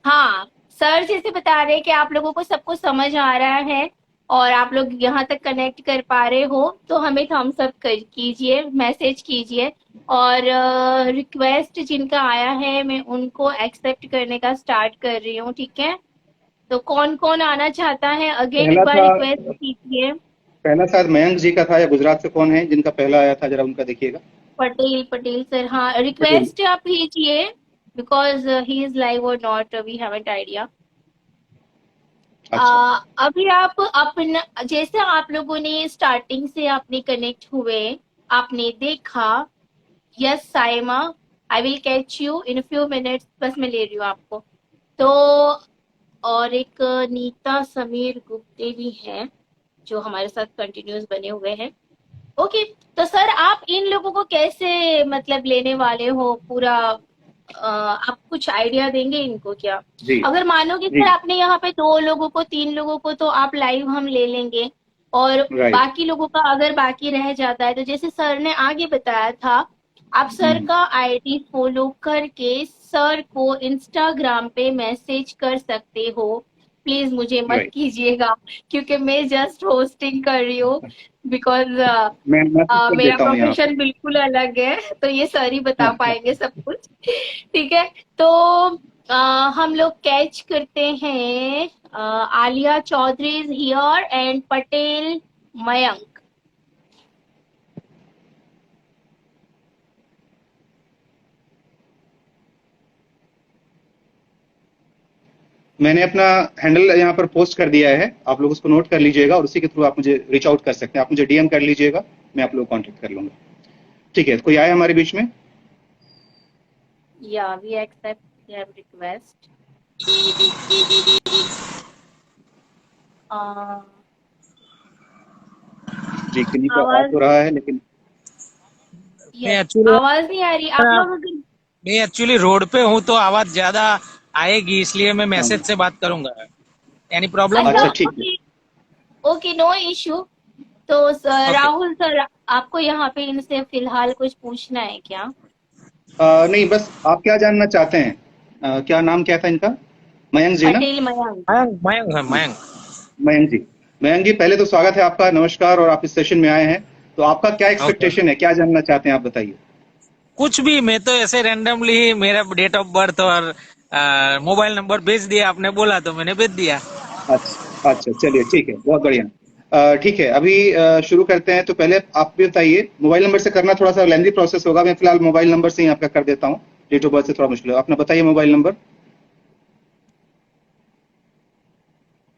हाँ, सर जैसे बता रहे हैं कि आप लोगों को सब कुछ समझ आ रहा है और आप लोग यहाँ तक कनेक्ट कर पा रहे हो, तो हमें थम्स अप कीजिए, मैसेज कीजिए। और रिक्वेस्ट जिनका आया है मैं उनको एक्सेप्ट करने का स्टार्ट कर रही हूँ, ठीक है। तो कौन कौन आना चाहता है, अगेन एक पहला बार था, रिक्वेस्ट कीजिए। पहला शायद मयंक जी का था, या गुजरात से कौन है जिनका पहला आया था, जरा उनका देखिएगा। पटेल, पटेल सर, हाँ पटेल। रिक्वेस्ट आप कीजिए। बिकॉज ही इज लाइव और नॉट, वी हैवंट आइडिया। अच्छा। अभी आप अपना, जैसे आप लोगों ने स्टार्टिंग से आपने कनेक्ट हुए, आपने देखा। Yes Saima, I will catch you in few minutes, बस मैं ले रही हूँ आपको। तो और एक नीता समीर गुप्ते भी हैं जो हमारे साथ कंटिन्यूस बने हुए हैं। ओके। तो सर आप इन लोगों को कैसे मतलब लेने वाले हो पूरा, आप कुछ आइडिया देंगे इनको क्या? जी। अगर मानो कि जी। सर आपने यहाँ पे 2 लोगों को 3 लोगों को तो आप लाइव हम ले लेंगे, और राइट। बाकी लोगों का अगर बाकी रह जाता है तो जैसे सर ने आगे बताया था, आप सर का आईडी फॉलो करके सर को इंस्टाग्राम पे मैसेज कर सकते हो। प्लीज मुझे मत राइट। कीजिएगा, क्योंकि मैं जस्ट होस्टिंग कर रही हूँ। बिकॉज मैं मैसेज कर मेरा देता हूँ यहाँ पे। प्रोफेशन बिल्कुल अलग है, तो ये सर ही बता पाएंगे सब कुछ। ठीक है। तो हम लोग कैच करते हैं, Alia Chaudhary is here and Patel Mayank. मैंने अपना हैंडल यहाँ पर पोस्ट कर दिया है, आप लोग उसको नोट कर लीजिएगा, और उसी के थ्रू आप मुझे रीच आउट कर सकते हैं। आप मुझे डीएम कर लीजिएगा, मैं आप लोग कांटेक्ट कर लूंगा। ठीक है, कोई आया हमारे बीच में? या वी एक्सेप्ट देयर रिक्वेस्ट। जी, किन्हीं को आ आवाज, तो रहा है लेकिन। यस, मैं एक्चुअली आवाज नहीं आ रही आप लोग अगर। मैं एक्चुअली रोड पे हूँ तो आवाज ज्यादा आएगी, इसलिए मैं हाँ। मैसेज से बात करूंगा। एनी प्रॉब्लम अच्छा, ब्रो? अच्छा, ठीक है। ओके। Okay, no issue. तो ओके। राहुल सर, आपको यहाँ पे इनसे फिलहाल कुछ पूछना है क्या? नहीं, बस आप क्या जानना चाहते हैं? क्या नाम क्या था इनका? मयंक जी ना? पटेल मयंक। मयंक, मयंक है, हाँ, मयंक। मयंक जी। मयंक जी, पहले तो स्वागत है आपका, नमस्कार। और आप इस सेशन में आए हैं, तो आपका क्या ओके। एक्सपेक्टेशन है, क्या जानना चाहते हैं, आप बताइए। कुछ भी, मैं तो ऐसे रैंडमली ही मेरा डेट ऑफ बर्थ और मोबाइल नंबर भेज दिया, आपने बोला तो मैंने भेज दिया। अच्छा अच्छा, चलिए ठीक है, बहुत बढ़िया। ठीक है, अभी शुरू करते हैं। तो पहले आप भी बताइए, मोबाइल नंबर से करना थोड़ा सा लेंथी प्रोसेस होगा, मैं फिलहाल मोबाइल नंबर से ही आपका कर देता हूँ। डेट ऑफ बर्थ से थोड़ा मुश्किल है, अपना बताइए मोबाइल नंबर।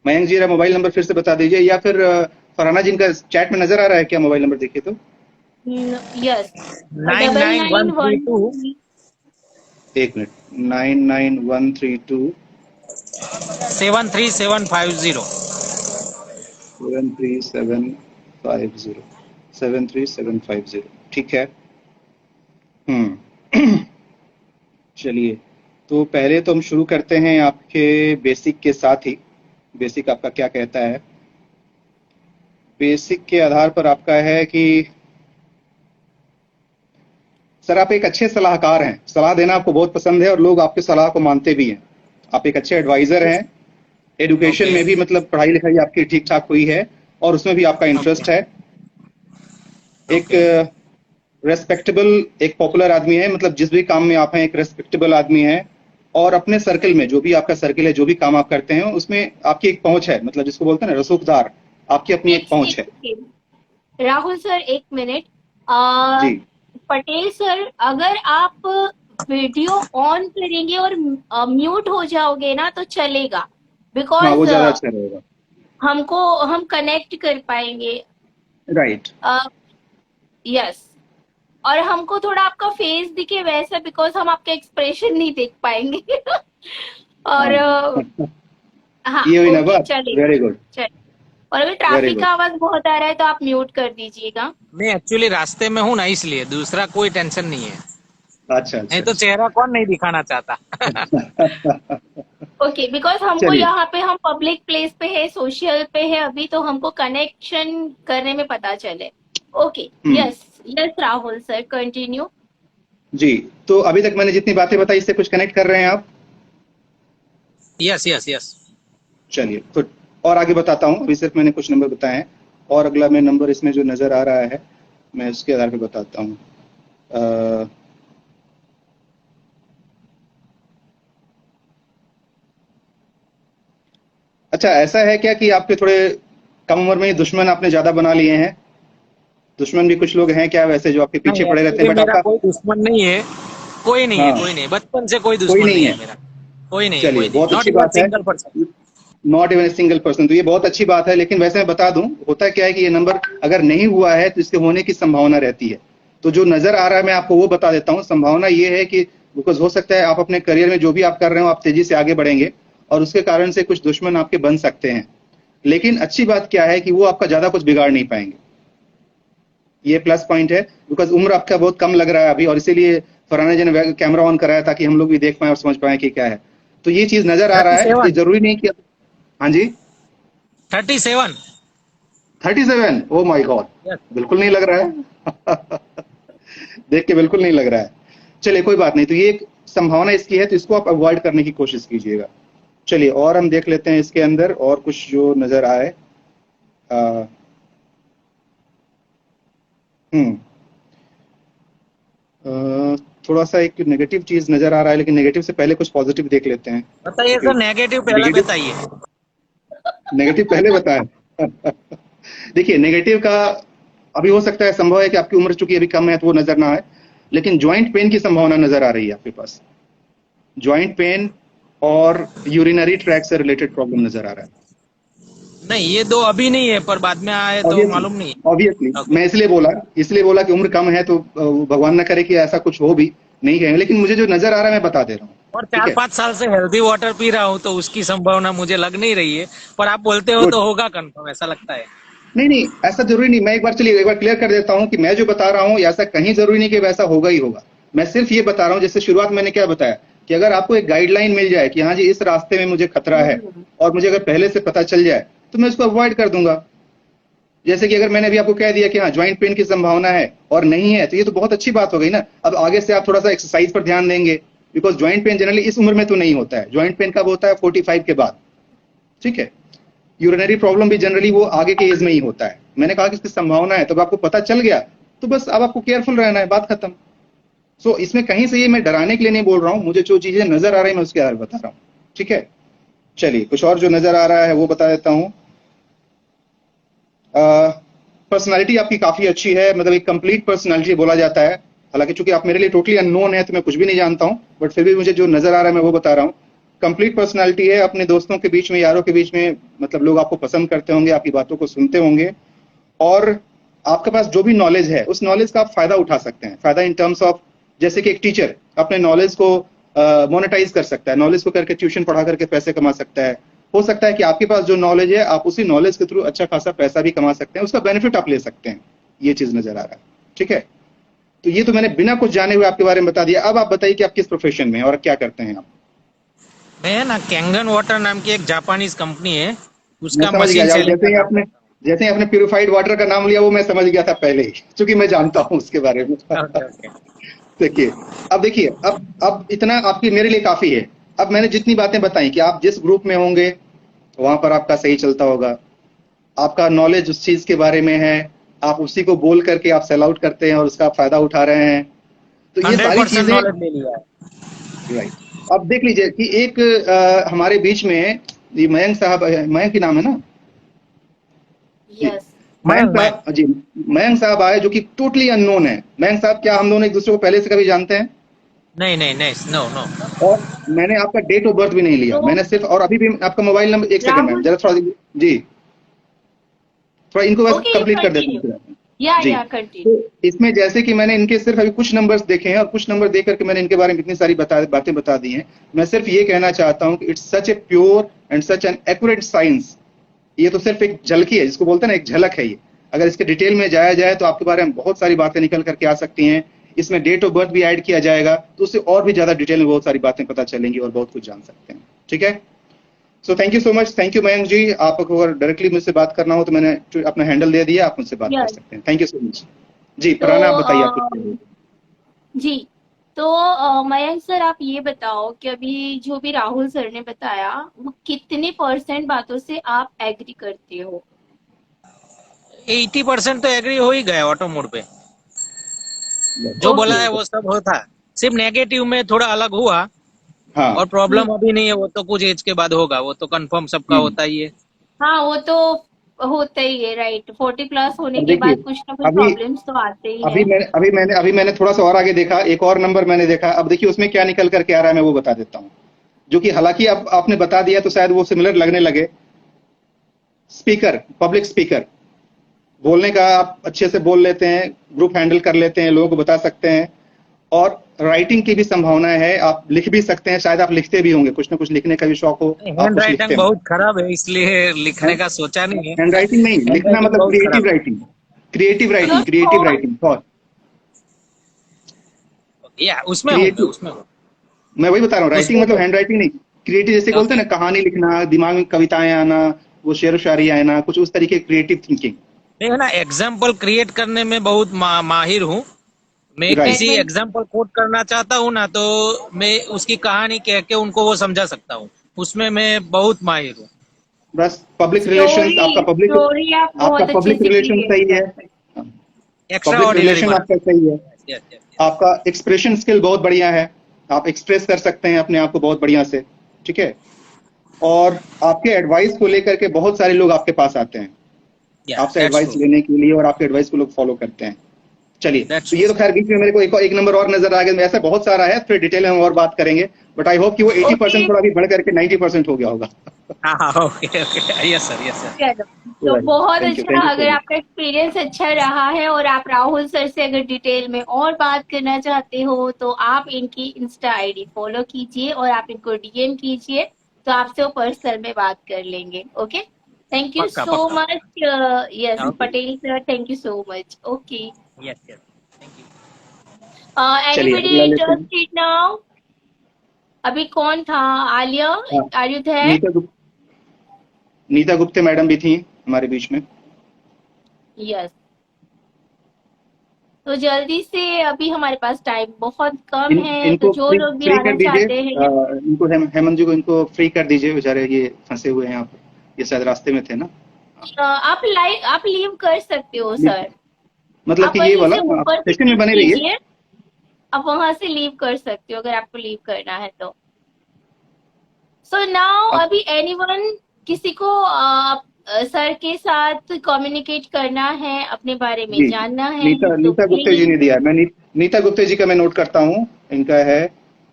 मयंक जी, मेरा मोबाइल नंबर फिर से बता दीजिए, या फिर फरहाना जिनका चैट में नजर आ रहा है क्या मोबाइल नंबर, देखिए तो। Yes, nine double nine one nine three one two एक मिनट, 99132 73750। 73750, 73750, ठीक है। हम्म। चलिए, तो पहले तो हम शुरू करते हैं आपके बेसिक के साथ ही। बेसिक आपका क्या कहता है? बेसिक के आधार पर आपका है कि सर, आप एक अच्छे सलाहकार हैं, सलाह देना आपको बहुत पसंद है और लोग आपके सलाह को मानते भी हैं। आप एक अच्छे एडवाइजर हैं। Education okay. में भी मतलब पढ़ाई लिखाई आपकी ठीक ठाक हुई है और उसमें भी आपका ओके। इंटरेस्ट है। एक ओके। रेस्पेक्टेबल, एक पॉपुलर आदमी है, मतलब जिस भी काम में आप हैं एक रेस्पेक्टेबल आदमी है। और अपने सर्कल में, जो भी आपका सर्कल है, जो भी काम आप करते हैं उसमें आपकी एक पहुंच है, मतलब जिसको बोलते हैं ना रसूखदार, आपकी अपनी एक एक पहुंच है। सेकेंड, राहुल सर, एक मिनट। जी। पटेल सर, अगर आप वीडियो ऑन करेंगे और म्यूट हो जाओगे ना तो चलेगा, हाँ, वो बिकॉज ज्यादा अच्छा रहेगा। हमको हम कनेक्ट कर पाएंगे। राइट। यस, और हमको थोड़ा आपका फेस दिखे वैसा, बिकॉज हम आपका एक्सप्रेशन नहीं देख पाएंगे। और हाँ। हाँ, ये हुई ना ओके, बात। चलेगा। Very good. चल, और अभी वेरी ट्रैफिक का गुड। आवाज बहुत आ रहा है तो आप म्यूट कर दीजिएगा। मैं एक्चुअली रास्ते में हूँ ना, इसलिए दूसरा कोई टेंशन नहीं है। अच्छा नहीं अच्छा तो चेहरा कौन नहीं दिखाना चाहता। अच्छा। ओके, बिकॉज हमको चलिए। यहाँ पे हम पब्लिक प्लेस पे है, सोशल पे है अभी, तो हमको कनेक्शन करने में पता चले। Okay, hmm. Yes. Yes Rahul sir, continue. जी। तो अभी तक मैंने जितनी बातें बताई, इससे कुछ कनेक्ट कर रहे हैं आप? Yes yes yes. चलिए, तो और आगे बताता हूँ। अभी सिर्फ मैंने कुछ नंबर बताए हैं, और अगला मैं नंबर इसमें जो नजर आ रहा है, मैं उसके आधार पर बताता हूँ। अ, अच्छा, ऐसा है क्या कि आपके थोड़े कम उम्र में ही दुश्मन आपने ज्यादा बना लिए हैं? दुश्मन भी कुछ लोग हैं क्या वैसे, जो आपके पीछे नहीं, पड़े रहते एक्चुअली हैं, बट मेरा आपका। कोई दुश्मन नहीं है। कोई नहीं है, हाँ। कोई नहीं, बचपन से कोई कोई दुश्मन नहीं नहीं है। है मेरा। कोई नहीं है, चलिए, कोई नहीं, बहुत नॉट अच्छी इवन बात है। Single person. Not even single person, तो ये बहुत अच्छी बात है। लेकिन वैसे मैं बता दूं, होता क्या है कि ये नंबर अगर नहीं हुआ है तो इसके होने की संभावना रहती है। तो जो नजर आ रहा है मैं आपको वो बता देता हूँ। संभावना ये है कि बिकॉज हो सकता है आप अपने करियर में जो भी आप कर रहे हो, आप तेजी से आगे बढ़ेंगे और उसके कारण से कुछ दुश्मन आपके बन सकते हैं। लेकिन अच्छी बात क्या है कि वो आपका ज्यादा कुछ बिगाड़ नहीं पाएंगे। ये प्लस पॉइंट है, बिकॉज उम्र आपका बहुत कम लग रहा है अभी, और इसीलिए फरहाना जी ने कैमरा ऑन कराया ताकि हम लोग भी देख पाए और समझ पाए कि क्या है। तो ये चीज नजर आ रहा थर्टी है, ये सेवन जरूरी नहीं कि। हाँ जी। 37। 37, ओ माय गॉड। यस। बिल्कुल नहीं लग रहा है। देख के बिल्कुल नहीं लग रहा है। चलिए, कोई बात नहीं, तो ये एक संभावना इसकी है, तो इसको आप अवॉइड करने की कोशिश कीजिएगा। चलिए, और हम देख लेते हैं इसके अंदर और कुछ जो नजर आए। आ, हम्म। थोड़ा सा एक नेगेटिव चीज नजर आ रहा है, लेकिन नेगेटिव से पहले कुछ पॉजिटिव देख लेते हैं, बताइए क्योंकि सर, नेगेटिव पहला नेगेटिव बताइए। नेगेटिव पहले बताएं। देखिए, नेगेटिव का अभी हो सकता है, संभव है कि आपकी उम्र चूंकि अभी कम है तो वो नजर ना आए, लेकिन ज्वाइंट पेन की संभावना नजर आ रही है आपके पास। ज्वाइंट पेन और यूरिनरी ट्रैक से रिलेटेड प्रॉब्लम नजर आ रहा है। नहीं, ये दो अभी नहीं है, पर बाद में आए तो ऑब्वियसली। मालूम नहीं। Obviously okay. मैं इसलिए बोला कि उम्र कम है, तो भगवान ना करे कि ऐसा कुछ हो भी, नहीं कहेंगे, लेकिन मुझे जो नजर आ रहा है मैं बता दे रहा हूँ। और ठीक चार है। पांच साल से हेल्दी वाटर पी रहा हूँ, तो उसकी संभावना मुझे लग नहीं रही है। पर आप बोलते हो गुड। तो होगा कंफर्म, ऐसा लगता है। नहीं नहीं, ऐसा जरूरी नहीं। मैं एक बार क्लियर कर देता हूँ कि मैं जो बता रहा हूँ ऐसा कहीं जरूरी नहीं कि वैसा होगा ही होगा। मैं सिर्फ ये बता रहा हूँ, जैसे शुरुआत मैंने क्या बताया कि अगर आपको एक गाइडलाइन मिल जाए कि हाँ जी, इस रास्ते में मुझे खतरा है, और मुझे अगर पहले से पता चल जाए तो मैं उसको अवॉइड कर दूंगा। जैसे कि अगर मैंने अभी आपको कह दिया कि हाँ, ज्वाइंट पेन की संभावना है और नहीं है, तो ये तो बहुत अच्छी बात हो गई ना। अब आगे से आप थोड़ा सा एक्सरसाइज पर ध्यान देंगे, बिकॉज ज्वाइंट पेन जनरली इस उम्र में तो नहीं होता है। ज्वाइंट पेन कब होता है? 45 के बाद। ठीक है। यूरिनरी प्रॉब्लम भी जनरली वो आगे के एज में ही होता है। मैंने कहा कि इसकी संभावना है, तब आपको पता चल गया तो बस अब आपको केयरफुल रहना है, बात खत्म। सो इसमें कहीं से ये मैं डराने के लिए नहीं बोल रहा हूँ, मुझे जो चीजें नजर आ रही है मैं उसके बारे में बता रहा हूँ, ठीक है। चलिए कुछ और जो नजर आ रहा है वो बता देता हूँ। पर्सनालिटी आपकी काफी अच्छी है, मतलब एक कंप्लीट पर्सनालिटी बोला जाता है। हालांकि चूंकि आप मेरे लिए टोटली अननोन है तो मैं कुछ भी नहीं जानता हूँ, बट फिर भी मुझे जो नजर आ रहा है मैं वो बता रहा हूँ। कंप्लीट पर्सनालिटी है, अपने दोस्तों के बीच में, यारों के बीच में, मतलब लोग आपको पसंद करते होंगे, आपकी बातों को सुनते होंगे, और आपके पास जो भी नॉलेज है उस नॉलेज का आप फायदा उठा सकते हैं। फायदा इन टर्म्स ऑफ, जैसे कि एक टीचर अपने नॉलेज को मोनेटाइज कर सकता है, नॉलेज को करके ट्यूशन पढ़ा करके पैसे कमा सकता है। हो सकता है कि आपके पास जो नॉलेज है आप उसी नॉलेज के थ्रू अच्छा खासा पैसा भी कमा सकते हैं, उसका बेनिफिट आप ले सकते हैं। ये चीज नजर आ रहा है, ठीक है। तो ये तो मैंने बिना कुछ जाने हुए आपके बारे में बता दिया। अब आप बताइए कि आप किस प्रोफेशन में हैं और क्या करते हैं आप। मैं ना कैंगन वाटर नाम की एक जापानीज कंपनी है, मैं उसका समझ मशीन गया, सेलिंग का काम करता जैसे ही आपने प्यूरिफाइड वाटर का नाम लिया वो मैं समझ गया था पहले ही, क्योंकि मैं जानता हूँ उसके बारे में। हूँ। Okay okay. देखिए, अब इतना आपकी मेरे लिए काफी है। अब मैंने जितनी बातें बताई कि आप जिस ग्रुप में होंगे वहां पर आपका सही चलता होगा, आपका नॉलेज उस चीज के बारे में है, आप उसी को बोल करके आप सेल आउट करते हैं और उसका फायदा उठा रहे हैं, तो ये सारी 100% चीजें, नॉलेज ले लिया है। राइट। अब देख लीजिए कि एक हमारे बीच में ये मयंक साहब, मयंक ही नाम है ना जी, यस। मयंक मैं साहब जी, मयंक साहब आए जो कि टोटली अननोन है। मयंक साहब, क्या हम दोनों एक दूसरे को पहले से कभी जानते हैं? नहीं नहीं नहीं, नो नो। और मैंने आपका डेट ऑफ बर्थ भी नहीं लिया, तो मैंने सिर्फ, और अभी भी आपका मोबाइल नंबर, एक सेकंड मैम राहुल, जरा थोड़ा, जी थोड़ा इनको बस ओके, कंप्लीट कर देता कंटिन्यू। हूँ जी। या कंटिन्यू। तो इसमें जैसे कि मैंने इनके सिर्फ अभी कुछ नंबर्स देखे हैं और कुछ नंबर देख करके मैंने इनके बारे में इतनी सारी बातें बता दी हैं। मैं सिर्फ ये कहना चाहता हूँ कि it's such a pure and such an accurate science. ये तो सिर्फ एक झलकी है, जिसको बोलते हैं ना, एक झलक है ये। अगर इसके डिटेल में जाया जाए तो आपके बारे में बहुत सारी बातें निकल करके आ सकती हैं। इसमें डेट ऑफ बर्थ भी ऐड किया जाएगा तो उससे और भी ज्यादा डिटेल में बहुत सारी बातें पता चलेंगी और बहुत कुछ जान सकते हैं, ठीक है। So thank you so much, thank you Mayank ji. आपको अगर डायरेक्टली मुझसे बात करना हो तो मैंने अपना हैंडल दे दिया, आप मुझसे बात कर यस। सकते हैं। थैंक यू सो मच जी। तो प्राणा, आप बताइए आप कुछ कह रहे थे। जी, तो मयंक सर, आप ये बताओ कि अभी जो भी राहुल सर ने बताया वो कितने परसेंट बातों से आप एग्री करते हो? 80% तो एग्री हो ही गया ऑटो मोड पे। जो बोला ओके। है वो सब होता, सिर्फ नेगेटिव में थोड़ा अलग हुआ। हाँ। और प्रॉब्लम अभी नहीं है, वो तो कुछ एज के बाद होगा, वो तो कंफर्म सबका हम्म। होता ही है। हाँ, वो तो होता ही है, राइट। 40 प्लस होने अब के देखिए, बाद कुछ ना कुछ अभी प्रॉब्लम्स तो आते ही हैं। अभी मैंने थोड़ा सा और आगे देखा, एक और नंबर मैंने देखा। अब देखिए उसमें क्या निकल करके आ रहा है, मैं वो बता देता हूँ। जो कि हालांकि अब आपने बता दिया तो शायद वो सिमिलर लगने लगे। स्पीकर, पब्लिक स्पीकर, बोलने का आप अच्छे से बोल लेते हैं, ग्रुप हैंडल कर लेते हैं, लोगों को बता सकते हैं, और राइटिंग की भी संभावना है, आप लिख भी सकते हैं। शायद आप लिखते भी होंगे, कुछ ना कुछ लिखने का भी शौक हो, आप हैंड कुछ लिखते राइटिंग हो। बहुत खराब है, इसलिए लिखने का सोचा नहीं है। हैंड राइटिंग नहीं, हैंड लिखना राइटिंग मतलब बहुत क्रिएटिव खराब है। राइटिंग, क्रिएटिव तो राइटिंग, क्रिएटिव राइटिंग फॉर या उसमें हूँ मैं, क्रिएटिव। उसमें हूँ। मैं वही बता रहा हूँ, राइटिंग उसमें मतलब तो हैंड राइटिंग नहीं, क्रिएटिव। जैसे बोलते ओके। हैं ना, कहानी लिखना, दिमाग में कविताएं आना, वो शेर व शायरी आना, कुछ उस तरीके क्रिएटिव थिंकिंग। नहीं है ना, एग्जाम्पल क्रिएट करने में बहुत माहिर हूँ। मैं राइट। किसी एडमिन। एग्जाम्पल कोट करना चाहता हूँ ना, तो मैं उसकी कहानी कह के उनको वो समझा सकता हूँ, उसमें मैं बहुत माहिर हूँ। बस पब्लिक रिलेशंस, स्टोरी स्टोरी आप आपका बहुत अच्छे पब्लिक से रिलेशन क्रिएट सही है, कर सकते एक्स्ट्रा पब्लिक ऑर्डिनरी रिलेशन आपका बनाना। सही है, यस यस यस। आपका एक्सप्रेशन स्किल बहुत बढ़िया है, आप एक्सप्रेस कर सकते हैं अपने आप को बहुत बढ़िया से, ठीक है। और आपके एडवाइस को लेकर के बहुत सारे लोग आपके पास आते हैं, या आपसे दैट्स एडवाइस ट्रू। लेने के लिए, और आपके एडवाइस को लोग फॉलो करते हैं। चलिए, दैट्स तो ये ट्रू। तो खैर बीच में मेरे को एक नंबर और नजर आ गया। ऐसा बहुत सारा है, फिर डिटेल में हम और बात करेंगे, बट आई होप कि वो हैं। ओके। 80% थोड़ा भी बढ़ करके 90% हो गया होगा। हाँ हाँ, okay okay, yes sir yes sir. चलो, तो बहुत अच्छा। थैंक यू सो अगर मच। आपका एक्सपीरियंस अच्छा रहा है और आप राहुल सर से अगर डिटेल में और बात करना चाहते हो तो आप इनकी इंस्टा आईडी फॉलो कीजिए और आप इनको डीएम कीजिए, तो आपसे वो पर्सनल में बात कर लेंगे। ओके, थैंक यू पक्का सो पक्का। Much. Yes okay. Patel sir, thank you so much. Okay. Yes yes, thank you. चलिए एनीबडी अगला लेते हैं। Interested now? अभी कौन था? आलिया, हाँ, are you there? Neeta Gupta, Neeta Gupte madam भी थी हमारे बीच में। यस। तो जल्दी से, अभी हमारे पास टाइम बहुत कम है, तो इनको जो फ्री लोग भी फ्री कर आना दीजिए, चाहते हैं। इनको हेमंत जी को इनको फ्री कर दीजिए, बेचारे ये फंसे हुए हैं यहाँ पर। ये शायद रास्ते में थे ना? आप लीव कर सकते हो सर। मतलब आप कि ये वहीं वाला से आप ऊपर से सेशन में क्लिक बने रहिए। कीजिए, आप वहां से लीव कर सकते हो अगर आपको लीव करना है तो। सो नाउ आप अभी एनीवन, किसी को सर के साथ कम्युनिकेट करना है, अपने बारे में जी, जानना है नीता तो नीता गुप्ते जी प्लीज। ने दिया है। नीता गुप्ते जी का मैं नोट करता हूँ। इनका है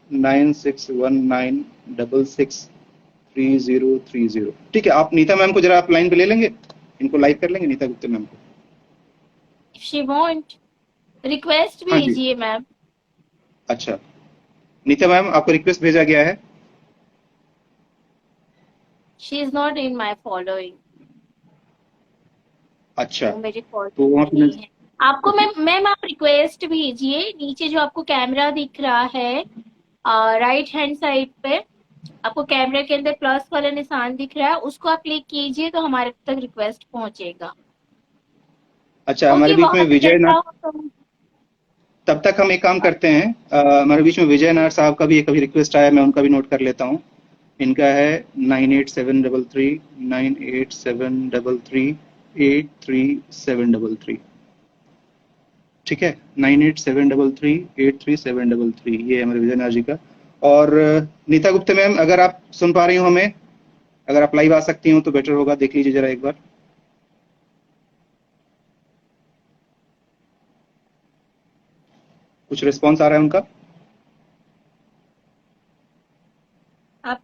9619663030। ठीक है, आप नीता मैम को जरा आप लाइन पे ले लेंगे, इनको लाइव कर लेंगे नीता गुप्ते मैम को। इफ शी वांट, रिक्वेस्ट हाँ जी। भेजिए मैम। अच्छा, नीता मैम आपको रिक्वेस्ट भेजा गया है। She is not in my following, अच्छा, वो मेरे तो फॉलोइंग वहाँ में पे नहीं है। आपको ओके। मैम आप रिक्वेस्ट भेजिए, नीचे जो आपको कैमरा दिख रहा है राइट हैंड साइड पे, आपको कैमरे के अंदर प्लस वाला निशान दिख रहा है, उसको आप क्लिक कीजिए तो हमारे तक रिक्वेस्ट पहुंचेगा। अच्छा, हमारे ओके, बीच वहां में पे विजय जैसा ना, हो तो तब तक हम एक काम करते हैं, हमारे बीच में विजय नायर साहब का भी एक अभी रिक्वेस्ट आया, मैं उनका भी नोट कर लेता हूँ। इनका है 9873383733 ठीक है, 9873383733, ये है हमारे विजय नायर जी का। और नीता गुप्ता मैम, अगर आप सुन पा रही हो हमें, अगर आप लाइव आ सकती हो तो बेटर होगा, देख लीजिए जरा एक बार। कुछ रिस्पॉन्स आ रहा है उनका? आप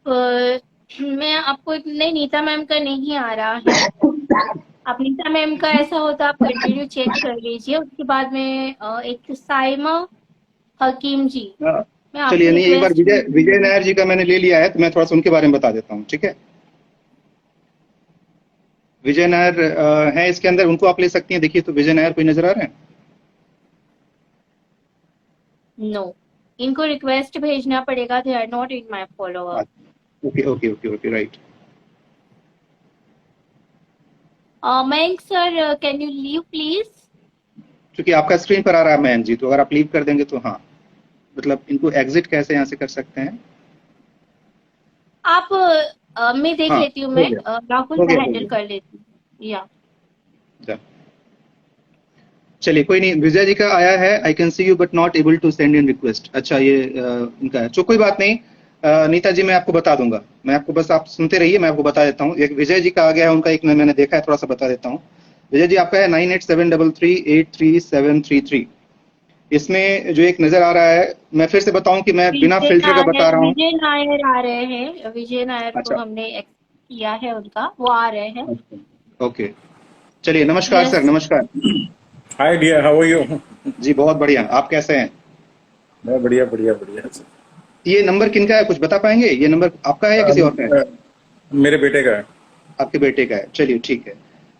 मैं आपको नहीं, नीता मैम का नहीं आ रहा है। आप नीता मैम का ऐसा होता आप कंटिन्यू चेक कर लीजिए, उसके बाद में एक साइमा हकीम जी, हाँ, मैं चलिए, आपको नहीं, एक बार रिक्वेस्ट विजय भेजती विजय हूँ। नायर जी का मैंने ले लिया है, तो मैं थोड़ा सा उनके बारे में बता देता हूँ, ठीक है। विजय नायर है इसके अंदर, उनको आप ले सकती हैं। देखिए तो विजय नायर कोई नजर आ रहे हैं? नो, इनको रिक्वेस्ट भेजना पड़ेगा, they are not in my follower. Okay okay okay okay, right. Mayank sir, can you leave please. क्योंकि आपका स्क्रीन पर आ रहा है मयंक जी, तो अगर आप लीव कर देंगे तो हाँ, मतलब इनको एग्जिट कैसे यहाँ से कर सकते हैं? आप मैं देख हाँ, लेती हूँ, हो मैं गया राहुल हो मैं गया हो हैंडल गया। कर लेती हूँ या। जा। चलिए, कोई नहीं, विजय जी का आया है, I can see you but not able to send in request. अच्छा, ये इनका है, तो कोई बात नहीं। नीता जी, मैं आपको बता दूंगा, मैं आपको बस, आप सुनते रहिए, मैं आपको बता देता हूँ। एक विजय जी का आ गया है, उनका एक मैंने देखा है, थोड़ा सा बता देता हूँ। विजय जी, आपका है 9873383733। इसमें जो एक नजर आ रहा है, मैं फिर से बताऊं कि मैं बिना फिल्टर का बता रहा हूँ। विजय नायर आ रहे हैं, विजय नायर को अच्छा, हमने एक्सेप्ट किया है, उनका वो आ रहे हैं। ओके, चलिए, नमस्कार सर, यस। नमस्कार। Hi dear, how are you? जी, बहुत बढ़िया, आप कैसे हैं? मैं बढ़िया बढ़िया बढ़िया सर। ये नंबर किनका है, कुछ बता पाएंगे? ये नंबर आपका है या किसी और का है? मेरे बेटे का है। आपके बेटे का है, चलिए ठीक है।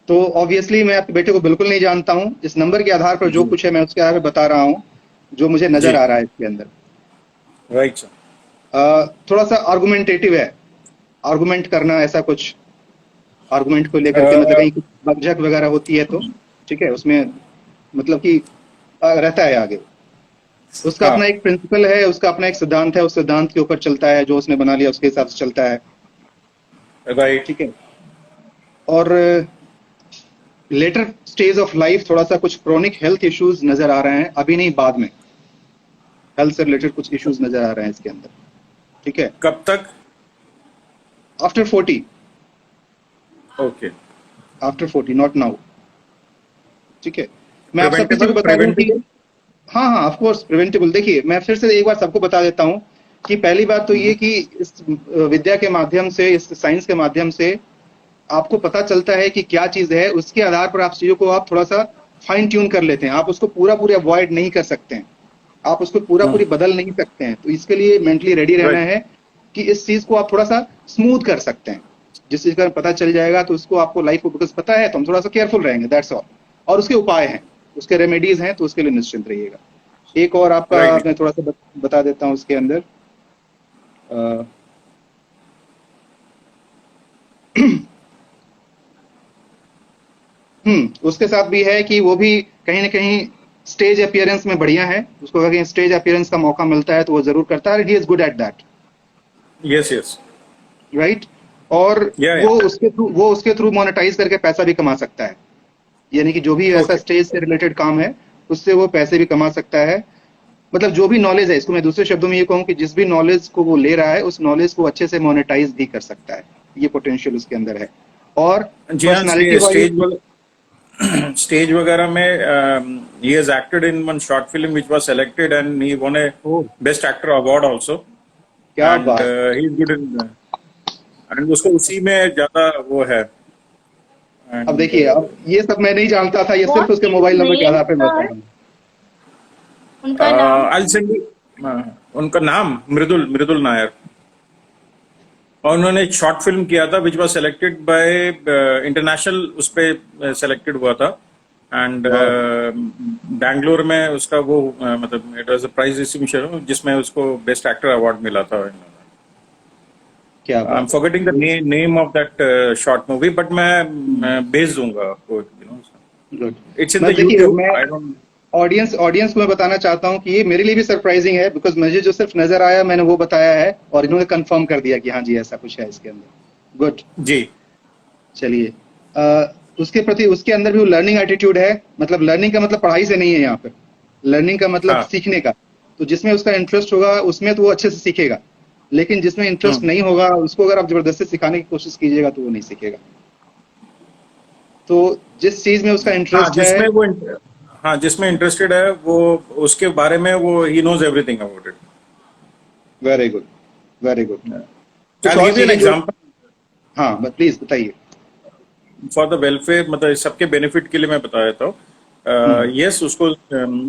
तो ऑब्वियसली मैं आपके बेटे को बिल्कुल नहीं जानता हूँ, इस नंबर के आधार पर जो जी कुछ है मैं उसके आधार पर बता रहा हूँ, जो मुझे नजर जी, आ रहा है इसके अंदर। Right sir. थोड़ा सा आर्गुमेंटेटिव है, आर्गुमेंट करना, ऐसा कुछ आर्गुमेंट को लेकर के, मतलब कहीं कुछ बकझक वगैरह होती है तो ठीक है, उसमें मतलब कि रहता है आगे। उसका हाँ, अपना एक प्रिंसिपल है, उसका अपना एक सिद्धांत है, उस सिद्धांत के ऊपर चलता है, जो उसने बना लिया उसके हिसाब से चलता है, राइट। ठीक है। और लेटर स्टेज ऑफ लाइफ थोड़ा सा कुछ क्रोनिक हेल्थ इश्यूज नजर आ रहे हैं, अभी नहीं, बाद में हेल्थ से रिलेटेड कुछ इश्यूज नजर आ रहे हैं इसके अंदर, ठीक है। कब तक? After 40, okay. After 40, not now, ठीक है। मैं आप सब किसी को प्रिवेंटेबल, बता दूं कि प्रिवेंटेबल। हाँ हाँ, ऑफ कोर्स प्रिवेंटेबल। देखिए, मैं फिर से एक बार सबको बता देता हूँ कि पहली बात तो ये कि इस विद्या के माध्यम से, इस साइंस के माध्यम से आपको पता चलता है कि क्या चीज है, उसके आधार पर आप चीजों को आप थोड़ा सा फाइन ट्यून कर लेते हैं। आप उसको पूरा पूरी अवॉइड नहीं कर सकते हैं, आप उसको पूरा पूरी बदल नहीं सकते हैं। तो इसके लिए मेंटली रेडी रहना राइट। है कि इस चीज को आप थोड़ा सा स्मूथ कर सकते हैं। जिस चीज का पता चल जाएगा तो उसको आपको लाइफ को बिकॉज पता है, तो हम थोड़ा सा केयरफुल रहेंगे, दैट्स ऑल। और उसके उपाय हैं, उसके रेमेडीज हैं, तो उसके लिए निश्चिंत रहिएगा। एक और आपका राइट। मैं थोड़ा सा बता देता हूँ उसके अंदर। अ, उसके साथ भी है कि वो भी कहीं ना कहीं स्टेज अपीयरेंस में बढ़िया है, उसको अगर कहीं स्टेज अपीयरेंस का मौका मिलता है तो वो जरूर करता है, he is good at that, yes yes. Right. और या वो उसके थ्रू मोनेटाइज करके पैसा भी कमा सकता है। यानी कि जो भी ऐसा ओके स्टेज से रिलेटेड काम है उससे वो पैसे भी कमा सकता है। मतलब जो भी नॉलेज है, इसको मैं दूसरे शब्दों में ये कहूँ कि जिस भी नॉलेज को वो ले रहा है उस नॉलेज को अच्छे से मोनेटाइज भी कर सकता है। ये पोटेंशियल उसके अंदर है। और जी हाँ, पर्सनालिटी वाइज स्टेज वगैरह में he has acted in one short film which was selected and he won a best actor award also क्या and बात। he is good in and उसको उसी में ज्यादा वो है अब and देखिए, अब ये सब मैं नहीं जानता था, ये व्हाट सिर्फ उसके इज मोबाइल नंबर के नेम आधार पर मैं बता सर? रहा हूँ। उनका नाम? I'll send you उनका नाम मृदुल मृदुल नायर और उन्होंने एक शॉर्ट फिल्म किया था which was selected bye international उस पे सेलेक्टेड हुआ था एंड बैंगलोर में उसका वो मतलब it was a prize distribution जिसमें उसको बेस्ट एक्टर अवार्ड मिला था। क्या आई एम बात। Forgetting the name of that short movie but मैं भेज दूंगा आपको गुड। इट्स इन मैं द देखिए, यूट्यूब मैं आई डोंट ऑडियंस को मैं बताना चाहता हूँ कि ये मेरे लिए भी सरप्राइजिंग है, बिकॉज मुझे जो सिर्फ नजर आया मैंने वो बताया है और इन्होंने कंफर्म कर दिया कि हाँ जी ऐसा कुछ है इसके अंदर। गुड। जी चलिए, उसके प्रति उसके अंदर भी वो लर्निंग एटीट्यूड है। मतलब लर्निंग का मतलब पढ़ाई से नहीं है यहाँ पे, लर्निंग का मतलब हाँ सीखने का। तो जिसमें उसका इंटरेस्ट होगा उसमें तो वो अच्छे से सीखेगा, लेकिन जिसमें इंटरेस्ट हम्म नहीं होगा उसको अगर आप जबरदस्ती सिखाने की कोशिश कीजिएगा तो वो नहीं सीखेगा। तो जिस चीज में उसका हाँ इंटरेस्ट है, हाँ जिसमें इंटरेस्टेड है वो उसके बारे में वो ही knows everything about it. Very good, very good. कुछ I'll और give you an चीजें जो, example हाँ प्लीज बताइए। फॉर द वेलफेयर मतलब सबके बेनिफिट के लिए मैं बता देता हूँ। यस उसको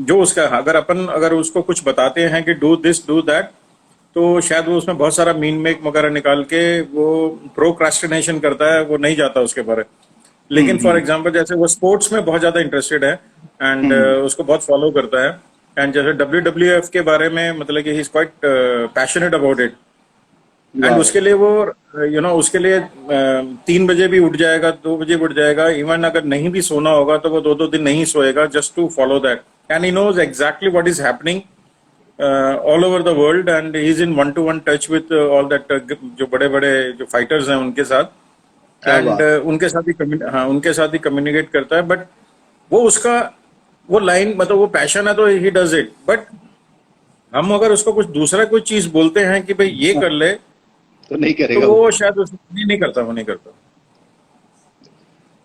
जो उसका अगर उसको कुछ बताते हैं कि डू दिस डू दैट तो शायद वो उसमें बहुत सारा मीन मेक वगैरह निकाल के वो प्रोक्रास्टिनेशन करता है, वो नहीं जाता उसके बारे। लेकिन फॉर एग्जांपल जैसे वो स्पोर्ट्स में बहुत ज्यादा इंटरेस्टेड है एंड उसको बहुत फॉलो करता है एंड जैसे WWF के बारे में मतलब कि he is quite passionate about it and उसके लिए वो उसके लिए 3 बजे भी उठ जाएगा, 2 बजे भी उठ जाएगा, इवन अगर नहीं भी सोना होगा तो वो 2 दिन नहीं सोएगा just to follow that and he knows exactly what is happening all over the world and he is in 1-to-1 touch with all that जो बड़े बड़े जो फाइटर्स हैं उनके साथ क्या एंड बात। उनके साथ ही कम्युनिकेट करता है। बट वो उसका वो लाइन मतलब वो पैशन है तो ही डज इट। बट हम अगर उसको कुछ दूसरा कोई चीज बोलते हैं कि भाई ये कर ले तो नहीं तो करेगा वो शायद नहीं करता, वो नहीं करता।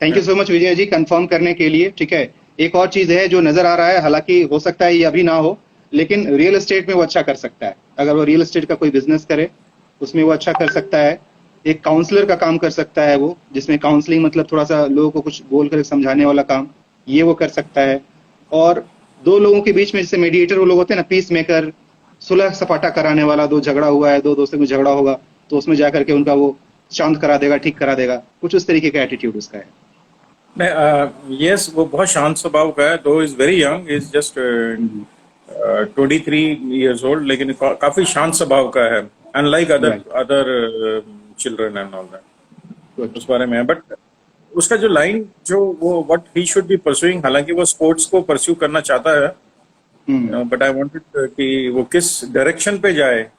Thank you so much Vijay ji confirm करने के लिए। ठीक है, एक और चीज है जो नजर आ रहा है, हालांकि हो सकता है ये अभी ना हो, लेकिन रियल एस्टेट में वो अच्छा कर सकता है। अगर वो रियल एस्टेट का कोई बिजनेस करे उसमें वो अच्छा कर सकता है। एक काउंसलर का काम कर सकता है वो, जिसमें काउंसलिंग मतलब थोड़ा सा लोगों को कुछ बोल कर समझाने वाला काम, ये वो कर सकता है। और दो लोगों के बीच में जैसे मीडिएटर वो लोग होते हैं ना, पीस मेकर, सुलह सपाटा कराने वाला, दो झगड़ा हुआ है, दो दोस्तों में झगड़ा होगा तो उसमें जाकर के उनका वो शांत करा देगा, ठीक करा देगा, कुछ उस तरीके का एटीट्यूड उसका है। नहीं यस वो बहुत शांत स्वभाव का है, दो is very young, is just 23 years old, लेकिन काफी शांत स्वभाव का है unlike Right. Other children and all that. Good. उस बारे में है बट उसका जो लाइन जो वो what he should be pursuing, हालांकि वो स्पोर्ट्स को परस्यू करना चाहता है बट आई वांटेड कि वो किस डायरेक्शन पे जाए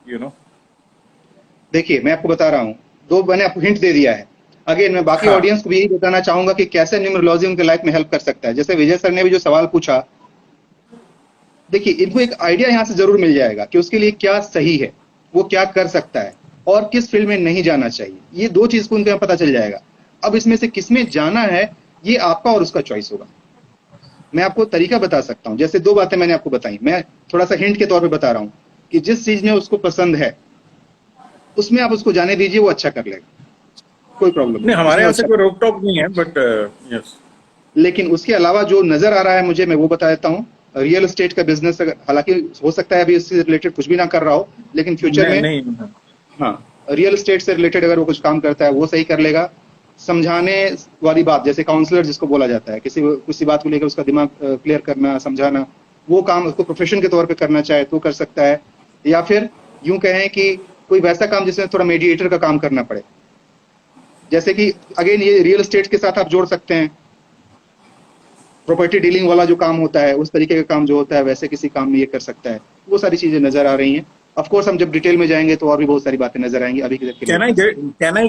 देखिए मैं आपको बता रहा हूँ, दो मैंने आपको हिंट दे दिया है। अगेन मैं बाकी हाँ ऑडियंस को भी यही बताना चाहूंगा कि कैसे न्यूमरोलॉजी उनके लाइफ में हेल्प कर सकता है। जैसे विजय सर ने भी जो सवाल पूछा, देखिए इनको एक आइडिया यहाँ से जरूर मिल जाएगा कि उसके लिए क्या सही है, वो क्या कर सकता है और किस फील्ड में नहीं जाना चाहिए। ये दो चीज को उनको पता चल जाएगा। अब इसमें से किसमें जाना है ये आपका और उसका चॉइस होगा। मैं आपको तरीका बता सकता हूँ, जैसे दो बातें मैंने आपको बताई, मैं थोड़ा सा हिंट के तौर पे बता रहा हूँ कि जिस चीज में उसको पसंद है उसमें आप उसको जाने दीजिए, वो अच्छा कर लेगा, कोई प्रॉब्लम नहीं हमारे उसमें यहाँ से अच्छा। कोई रोक टोक नहीं है बट यस लेकिन उसके अलावा जो नजर आ रहा है मुझे, मैं वो बता देता हूँ। रियल एस्टेट का बिजनेस, अगर हालांकि हो सकता है अभी इससे रिलेटेड कुछ भी ना कर रहा हो, लेकिन फ्यूचर में नहीं हाँ रियल एस्टेट से रिलेटेड अगर वो कुछ काम करता है वो सही कर लेगा। समझाने वाली बात, जैसे काउंसलर जिसको बोला जाता है, किसी बात को लेकर उसका दिमाग क्लियर करना, समझाना, वो काम उसको प्रोफेशन के तौर पे करना चाहे तो कर सकता है। या फिर यूं कहें कि कोई वैसा काम जिसमें थोड़ा मीडिएटर का काम करना पड़े, जैसे कि अगेन ये रियल एस्टेट के साथ आप जोड़ सकते हैं प्रॉपर्टी डीलिंग वाला जो काम होता है, उस तरीके का काम जो होता है वैसे किसी काम में ये कर सकता है। वो सारी चीजें नजर आ रही हैं। ऑफ कोर्स हम जब डिटेल में जाएंगे तो और भी बहुत सारी बातें नजर आएंगी, अभी के लिए Can I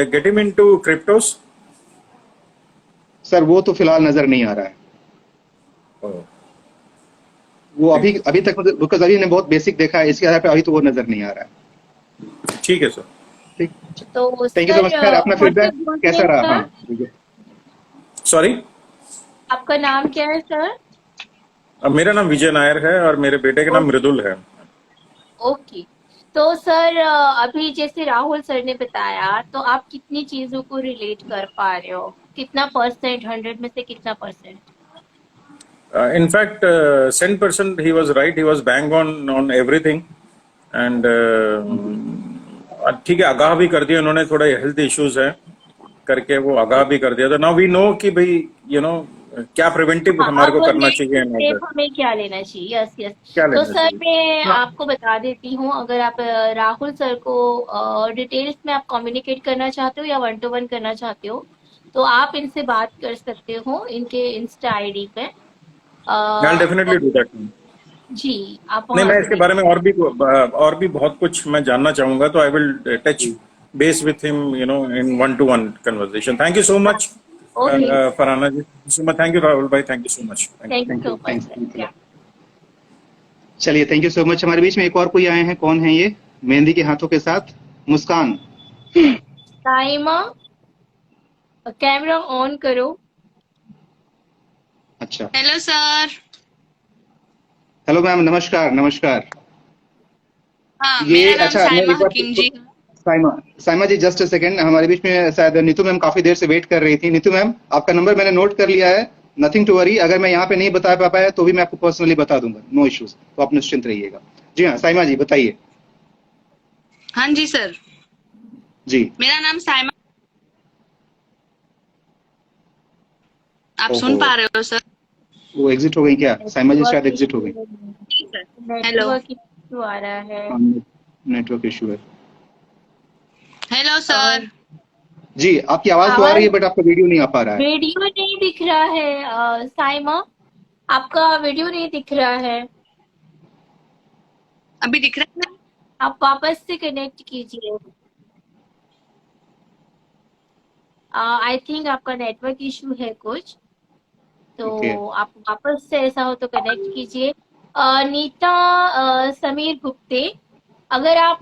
get him into cryptos? Sir वो तो फिलहाल नजर नहीं आ रहा है, Oh, वो अभी तक, बिकॉज अभी ने बहुत बेसिक देखा है, इसके आधार पे अभी तो वो नजर नहीं आ रहा है। ठीक है सर। ठीक, तो थैंक यू सो मच। खैर अपना फीडबैक कैसा रहा? हाँ सॉरी, आपका नाम क्या है सर? मेरा नाम विजय नायर है और मेरे बेटे का नाम मृदुल है। ओके। तो सर अभी जैसे राहुल सर ने बताया, तो आप कितनी चीजों को रिलेट कर पा रहे हो? कितना परसेंट, 100 में से कितना percent? In fact, 10% he was right. He was bang on everything. And ठीक है, आगाह भी कर दिया उन्होंने, थोड़ा हेल्थ इश्यूज है करके वो आगाह भी कर दिया। तो नाउ वी नो कि भाई क्या प्रिवेंटिव हमारे को करना चाहिए। स्टेप हमें क्या लेना चाहिए? Yes yes. क्या तो लेना सर चाहिए? मैं आपको बता देती हूँ, अगर आप राहुल सर को डिटेल्स में आप कम्युनिकेट करना चाहते हो या 1 to 1 करना चाहते हो, तो आप इनसे बात कर सकते हो इनके इंस्टा आईडी पे। I'll definitely do that. जी, आप नहीं, वहां मैं से इसके बारे में और भी बहुत कुछ मैं जानना चाहूंगा, तो I will touch base with him in 1 to 1 conversation. Thank you so much okay. Farhana ji, so much. Thank you Rahul भाई, thank you so much. Thank you thank so you, much thanks. Sir. चलिए, थैंक यू सो मच। हमारे बीच में एक और कोई आए हैं, कौन है ये मेहंदी के हाथों के साथ? मुस्कान। साइमा, कैमरा ऑन करो। अच्छा, हेलो सर। हेलो मैम, नमस्कार नमस्कार। हाँ, ये मेरा नाम अच्छा, मैं साइमा एक बार हकीम जी है। साइमा, साइमा जी जस्ट अ सेकंड, हमारे बीच में शायद नीतू मैम काफी देर से वेट कर रही थी। नीतू मैम, आपका नंबर मैंने नोट कर लिया है, नथिंग टू वरी। अगर मैं यहाँ पे नहीं बता पाया तो भी मैं आपको पर्सनली बता दूंगा, नो इश्यूज, तो आप निश्चिंत रहिएगा। जी हाँ साइमा जी बताइए। हाँ जी सर, जी। मेरा नाम साइमा। आप ओहो, सुन पा रहे हो सर? वो एग्जिट हो गई क्या? साइमा जी शायद एग्जिट हो गई। जी सर। हेलो। नेटवर्क इशू आ रहा है। नेटवर्क इशू है। Hello sir. जी, आपकी आवाज तो आ रही है बट आपका वीडियो नहीं आ पा रहा है। वीडियो नहीं दिख रहा है साइमा, आपका वीडियो नहीं दिख रहा है। अभी दिख रहा है? आप वापस से कनेक्ट कीजिए। आई थिंक आपका नेटवर्क इशू है कुछ, तो ओके, आप वापस से ऐसा हो तो कनेक्ट कीजिए। नीता समीर गुप्ते, अगर आप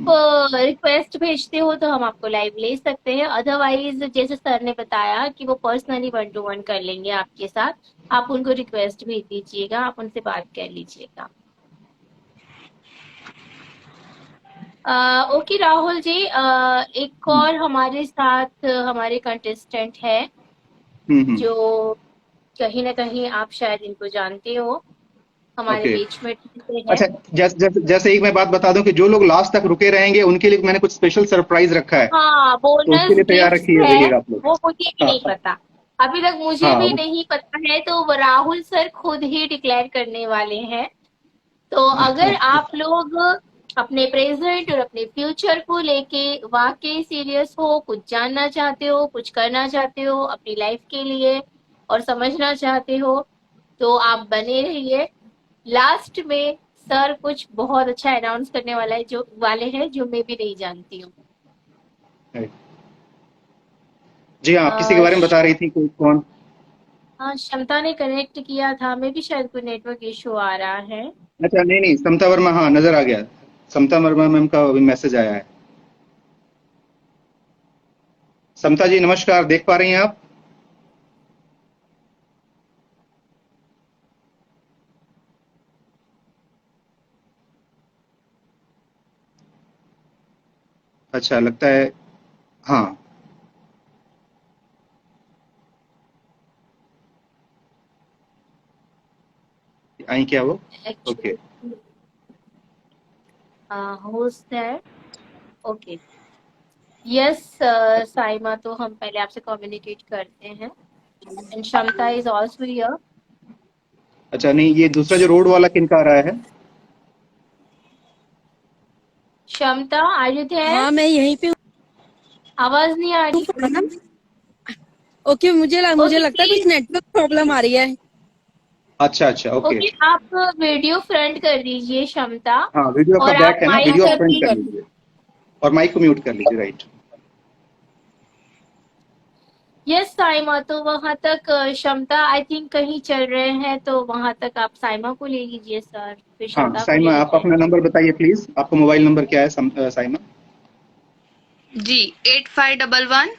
रिक्वेस्ट भेजते हो तो हम आपको लाइव ले सकते हैं, अदरवाइज जैसे सर ने बताया कि वो पर्सनली 1 to 1 कर लेंगे आपके साथ। आप उनको रिक्वेस्ट भेज दीजिएगा, आप उनसे बात कर लीजिएगा। ओके राहुल जी, एक और हमारे साथ हमारे कंटेस्टेंट है जो कहीं ना कहीं आप शायद इनको जानते हो, हमारे ओके। बीच में है। अच्छा, जैसे एक मैं बात बता दूं कि जो लोग लास्ट तक रुके रहेंगे उनके लिए मैंने कुछ स्पेशल सरप्राइज रखा है, हाँ, तो उसके बोनस लिए तैयार गिफ्ट रखिए है, रहिएगा आप लोग। वो मुझे भी हाँ नहीं पता, अभी तक मुझे हाँ, भी नहीं पता है, तो वो राहुल सर खुद ही डिक्लेयर करने वाले हैं। तो अगर आप लोग अपने प्रेजेंट और अपने फ्यूचर को लेके वाकई सीरियस हो, कुछ जानना चाहते हो, कुछ करना चाहते हो अपनी लाइफ के लिए और समझना चाहते हो, तो आप बने रहिए। लास्ट में सर कुछ बहुत अच्छा अनाउंस करने वाले हैं जो मैं भी नहीं जानती हूँ। जी हाँ, आप किसी के बारे में बता रही थी, कोई कौन? हाँ, क्षमता ने कनेक्ट किया था, मे भी शायद कोई नेटवर्क इशू आ रहा है। अच्छा, नहीं, समता वर्मा, हाँ नजर आ गया, समता वर्मा मैम का अभी मैसेज आया है। समता जी नमस्कार, देख पा रही हैं आप? अच्छा, लगता है हाँ। आई क्या वो? ओके, होस्ट है। ओके, यस साइमा, तो हम पहले आपसे कम्युनिकेट करते हैं। एंड क्षमता इज आल्सो हियर। अच्छा, नहीं ये दूसरा जो रोड वाला किनका आ रहा है? क्षमता, आर यू देयर? हाँ मैं यहीं पे आवाज नहीं आ रही। हूँ। ओके, मुझे लगता है कुछ नेटवर्क प्रॉब्लम आ रही है। अच्छा अच्छा, ओके। ओके, आप वीडियो फ्रंट कर दीजिए क्षमता, हाँ, वीडियो आपका और आप बैक है ना, माइक वीडियो आप फ्रंट अभी, कर लीजिए और माइक को म्यूट कर लीजिए, राइट। यस साइमा, तो वहां तक क्षमता आई थिंक कहीं चल रहे हैं, तो वहां तक आप साइमा को ले लीजिए सर, फिर हाँ, क्षमता को ले साइमा आप लेते हैं। अपना नंबर बताइए प्लीज, आपका मोबाइल नंबर क्या है साइमा? जी 8511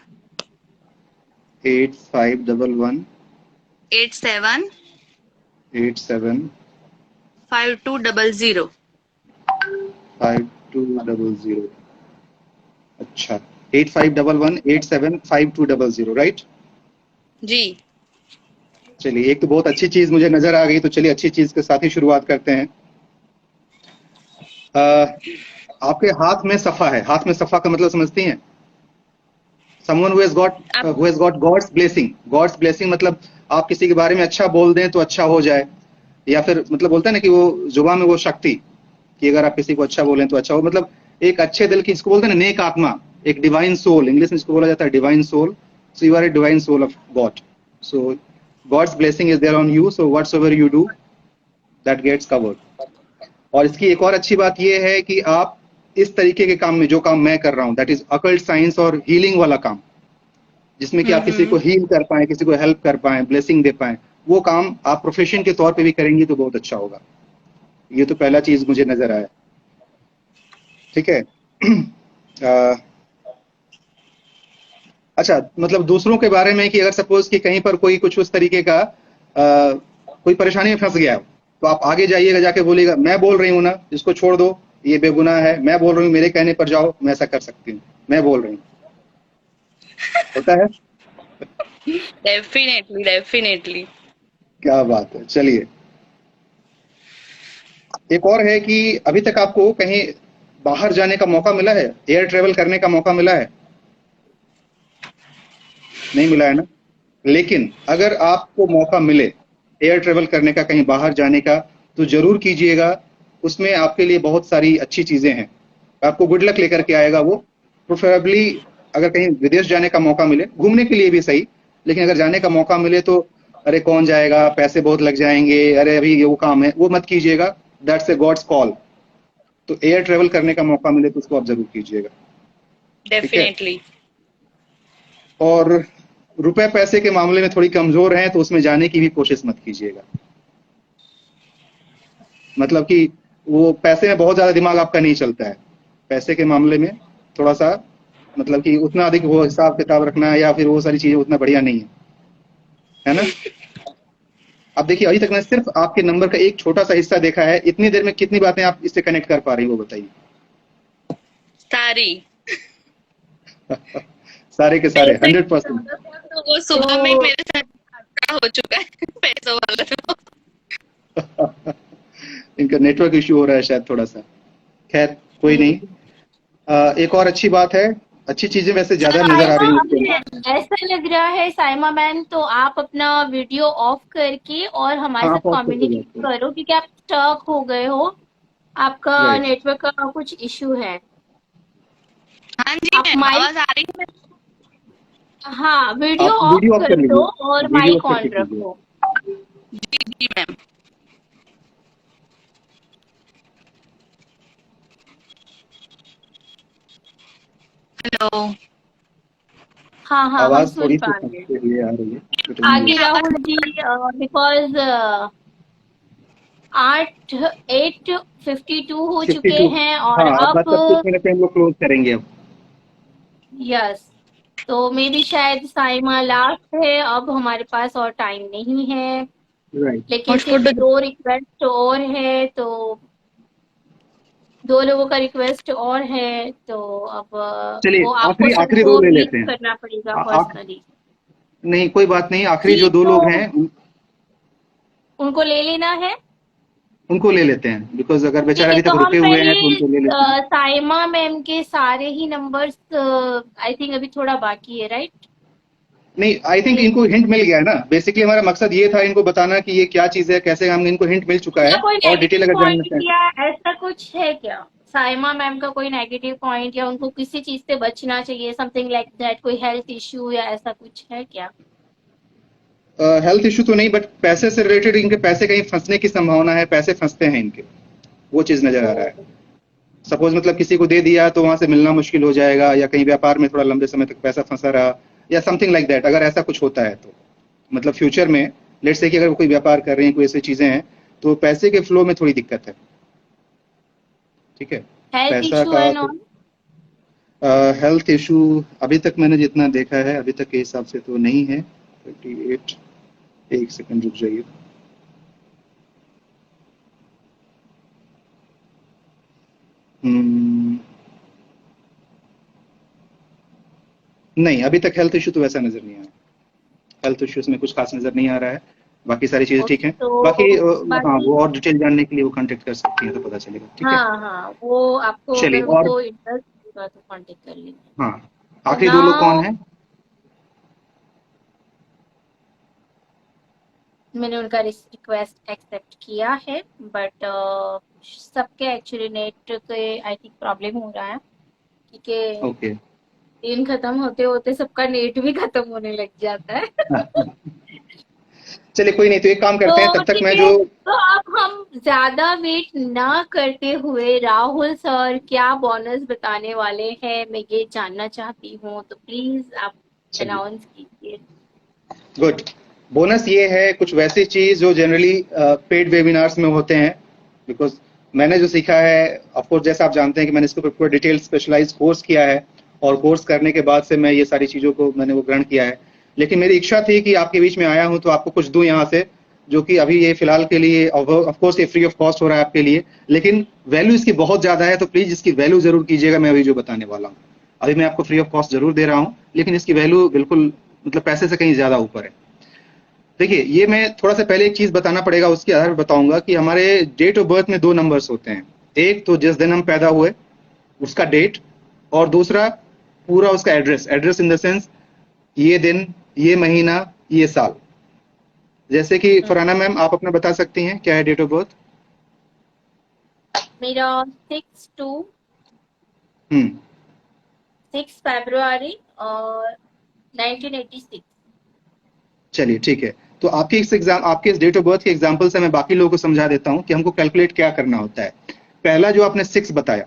8511 87 87 5200। 5200। अच्छा, 8511 87 5200, राइट। जी चलिए, एक तो बहुत अच्छी चीज मुझे नजर आ गई, तो चलिए अच्छी चीज के साथ ही शुरुआत करते हैं। आपके हाथ में सफा है, हाथ में सफा का मतलब समझती हैं? someone आप who has got God's blessing मतलब आप किसी के बारे में अच्छा बोल दें तो अच्छा हो जाए, या फिर मतलब बोलते हैं ना कि वो जुबान में वो शक्ति कि अगर आप किसी को अच्छा बोलें तो अच्छा हो, मतलब एक अच्छे दिल की, इसको बोलते हैं ना नेक आत्मा, एक डिवाइन सोल, इंग्लिश में इसको बोला जाता है divine soul. So you are a divine soul of God, so God's blessing is there on you, so whatsoever you do that gets covered. और इसकी एक और अच्छी बात यह है कि आप इस तरीके के काम में, जो काम मैं कर रहा हूं, दैट इज अकल्ट साइंस और हीलिंग वाला काम, जिसमें कि आप किसी को हील कर पाए, किसी को हेल्प कर पाए, ब्लेसिंग दे पाए, वो काम आप प्रोफेशन के तौर पे भी करेंगी तो बहुत अच्छा होगा। ये तो पहला चीज मुझे नजर आया, ठीक है। अच्छा, मतलब दूसरों के बारे में कि अगर सपोज कि कहीं पर कोई कुछ उस तरीके का कोई परेशानी में फंस गया, तो आप आगे जाइएगा, जाके बोलिएगा मैं बोल रही हूँ ना, इसको छोड़ दो, ये बेगुनाह है, मैं बोल रही हूँ, मेरे कहने पर जाओ, मैं ऐसा कर सकती हूँ, मैं बोल रही हूँ। होता है। Definitely definitely. क्या बात है। चलिए, एक और है कि अभी तक आपको कहीं बाहर जाने का मौका मिला है, एयर ट्रेवल करने का मौका मिला है? नहीं मिला है ना। लेकिन अगर आपको मौका मिले एयर ट्रेवल करने का, कहीं बाहर जाने का, तो जरूर कीजिएगा। उसमें आपके लिए बहुत सारी अच्छी चीजें हैं, आपको गुड लक लेकर के आएगा वो। प्रोफेरेबली अगर कहीं विदेश जाने का मौका मिले, घूमने के लिए भी सही, लेकिन अगर जाने का मौका मिले तो अरे कौन जाएगा, पैसे बहुत लग जाएंगे, अरे अभी ये वो काम है, वो मत कीजिएगा। That's a God's call. तो एयर ट्रेवल करने का मौका मिले तो उसको आप जरूर कीजिएगा, ठीक है। डेफिनेटली। और रुपए पैसे के मामले में थोड़ी कमजोर हैं तो उसमें जाने की भी कोशिश मत कीजिएगा। मतलब कि वो पैसे में बहुत ज्यादा दिमाग आपका नहीं चलता है, पैसे के मामले में थोड़ा सा, मतलब कि उतना अधिक वो हिसाब किताब रखना या फिर वो सारी चीजें उतना बढ़िया नहीं है ना। अब देखिए, अभी तक मैंने सिर्फ आपके नंबर का एक छोटा सा हिस्सा देखा है, इतनी देर में कितनी बातें आप इससे कनेक्ट कर पा रही हो, वो बताइए। सारी। सारे के सारे पैसे 100%। तो वो सुबह में मेरे साथ हो चुका है पैसों वाला तो। इनका नेटवर्क इश्यू हो रहा है शायद थोड़ा सा, खैर कोई नहीं। एक और अच्छी बात है, अच्छी चीजें वैसे ज्यादा नजर आ साइमा, रही अभी है। ऐसा लग रहा है साइमा मैम, तो आप अपना वीडियो ऑफ करके और हमारे हाँ, साथ आप ऑफ करके कम्युनिकेट जाते हैं, करो, क्योंकि आप स्टक हो गए हो, आपका राइट। नेटवर्क का कुछ इश्यू है। हाँ जी आप मैम, माइक, आवाज आ रही है। हाँ, वीडियो आप ऑफ वीडियो ऑफ कर कर दो लीजिए, और वीडियो ऑफ माइक करके ऑन कीजिए। रखो। जी जी मैम। हेलो। हाँ हाँ, हम आवाज सुन थोड़ी सी पा रहे हैं। के लिए आ रही है, but आगे anyway, राहुल जी, बिकॉज 8:52 हो चुके 52। हैं, हाँ, और अब बस अब, अब कुछ मिनट में हम लोग क्लोज करेंगे अब। यस, तो मेरी शायद साइमा लास्ट है, अब हमारे पास और टाइम नहीं है, राइट। लेकिन सिर्फ हॉटस्पॉट। 2 रिक्वेस्ट और है, तो 2 लोगों का रिक्वेस्ट और है, तो अब चलिए, वो आपको आखिरी आखिरी सबको दो ले मीट लेते हैं। करना पड़ेगा आ, आ, पर्सनली। नहीं कोई बात नहीं, आखिरी जी, जो दो तो लोग हैं उनको ले लेना है। उनको ले लेते हैं, बिकॉज अगर ठीक बेचारे है, अभी तो तक हम रुके हुए हैं तो पहले उनको ले लेते हैं। साइमा मैम के सारे ही नंबर्स, आई थिंक अभी थोड़ा बाकी है, राइट? नहीं, आई थिंक इनको हिंट मिल गया है ना, बेसिकली हमारा मकसद ये था इनको बताना कि ये क्या चीज है, कैसे हम, इनको हिंट मिल चुका या है। कोई और डिटेल नेगेटिव अगर जानना पॉइंट चाहें, या ऐसा कुछ है क्या? साइमा मैम का कोई नेगेटिव पॉइंट, या उनको किसी चीज से बचना चाहिए, समथिंग लाइक दैट, कोई हेल्थ इश्यू या ऐसा कुछ है क्या? हेल्थ इशू तो नहीं, बट पैसे से रिलेटेड इनके पैसे कहीं फंसने की संभावना है, पैसे फंसते हैं इनके, वो चीज नजर आ रहा है। सपोज मतलब किसी को दे दिया तो वहां से मिलना मुश्किल हो जाएगा, या कहीं व्यापार में थोड़ा लंबे समय तक पैसा फंसा रहा, या समथिंग लाइक दैट। अगर ऐसा कुछ होता है तो मतलब फ्यूचर में लेट्स से कि अगर कोई व्यापार कर रहे हैं, कोई ऐसी चीजें हैं, तो पैसे के फ्लो में थोड़ी दिक्कत है। ठीक है, हेल्थ पैसा इशू का एंड तो ऑल। हेल्थ इशू अभी तक मैंने जितना देखा है अभी तक के हिसाब से तो नहीं है। 38, एक सेकंड रुक जाइए। हम्म, नहीं, अभी तक हेल्थ इशू तो वैसा नजर नहीं आया। हेल्थ इश्यूज में कुछ खास नजर नहीं आ रहा है। बाकी सारी चीजें ठीक ओके, हैं। बाकी तो हाँ, बाकी वो और डिटेल जानने के लिए वो कांटेक्ट कर सकती हैं तो पता चलेगा। ठीक है, हाँ हाँ, वो आपको चलिए। अगर और उनको इंटरेस्ट होगा तो कांटेक्ट कर लेना। हाँ, तो आखिरी दो लोग कौन नाउ हैं? मैंने उनका रिक्वेस्ट एक्सेप्ट किया है, बट सबके एक्चुअली नेट के आई थिंक प्रॉब्लम हो रहा है, क्योंकि ओके। दिन खत्म होते होते सबका नेट भी खत्म होने लग जाता है। चलिए कोई नहीं, तो एक काम करते हैं, तो तब तक ठीक मैं है, जो तो अब हम ज्यादा वेट ना करते हुए राहुल सर क्या बोनस बताने वाले हैं मैं ये जानना चाहती हूँ, तो प्लीज आप चलिए अनाउंस कीजिए। गुड। बोनस ये है कुछ वैसी चीज जो जनरली पेड वेबिनार्स में होते हैं, बिकॉज मैंने जो सीखा है, ऑफकोर्स जैसा आप जानते हैं कि मैंने इसके ऊपर पूरा डिटेल स्पेशलाइज कोर्स किया है, और कोर्स करने के बाद से मैं ये सारी चीजों को मैंने वो ग्रहण किया है। लेकिन मेरी इच्छा थी कि आपके बीच में आया हूं तो आपको कुछ दूं यहाँ से, जो कि अभी ये फिलहाल के लिए ऑफकोर्स ये फ्री ऑफ कॉस्ट हो रहा है आपके लिए, लेकिन वैल्यू इसकी बहुत ज्यादा है, तो प्लीज इसकी वैल्यू जरूर कीजिएगा मैं अभी जो बताने वाला हूँ। अभी मैं आपको फ्री ऑफ कॉस्ट जरूर दे रहा हूँ, लेकिन इसकी वैल्यू बिल्कुल मतलब पैसे से कहीं ज्यादा ऊपर है। देखिए, ये मैं थोड़ा सा पहले एक चीज बताना पड़ेगा, उसके आधार पर बताऊंगा कि हमारे डेट ऑफ बर्थ में दो नंबर्स होते हैं। एक तो जिस दिन हम पैदा हुए उसका डेट, और दूसरा पूरा उसका address. Address in the sense ये दिन, ये महीना, ये साल। जैसे कि फरहाना मैम, आप अपना बता सकती हैं क्या है डेट ऑफ बर्थ? मेरा 6 हम्म, फरवरी और 1986। चलिए ठीक है। तो आपके इस डेट ऑफ बर्थ के एग्जाम्पल से मैं बाकी लोगों को समझा देता हूं कि हमको कैलकुलेट क्या करना होता है। पहला जो आपने 6 बताया,